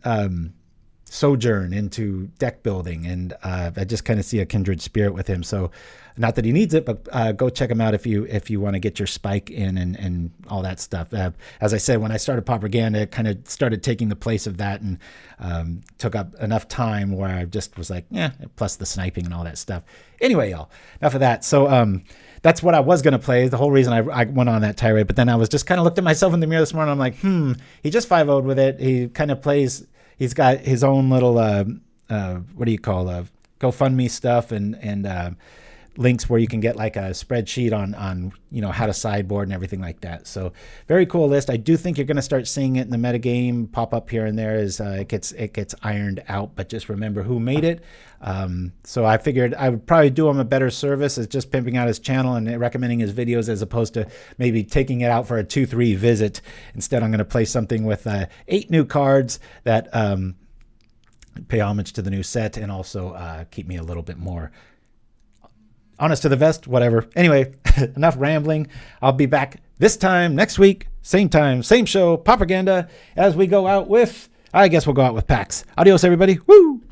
sojourn into deck building, and I just kind of see a kindred spirit with him. So not that he needs it, but go check him out if you want to get your spike in and all that stuff. As I said, when I started Pauperganda, it kind of started taking the place of that, and took up enough time where I just was like, plus the sniping and all that stuff. Anyway, y'all, enough of that. So that's what I was going to play. The whole reason I went on that tirade, but then I was just kind of looked at myself in the mirror this morning. I'm like, he just 5-0'd with it. He kind of plays. He's got his own little, GoFundMe stuff and links where you can get like a spreadsheet on how to sideboard and everything like that. So very cool list. I do think you're going to start seeing it in the metagame pop up here and there as it gets ironed out, but just remember who made it. So I figured I would probably do him a better service as just pimping out his channel and recommending his videos, as opposed to maybe taking it out for a 2-3 visit. Instead, I'm going to play something with 8 new cards that pay homage to the new set, and also keep me a little bit more honest to the vest, whatever. Anyway, enough rambling. I'll be back this time next week, same time, same show, Pauperganda, as we go out with, I guess we'll go out with packs. Adios, everybody. Woo!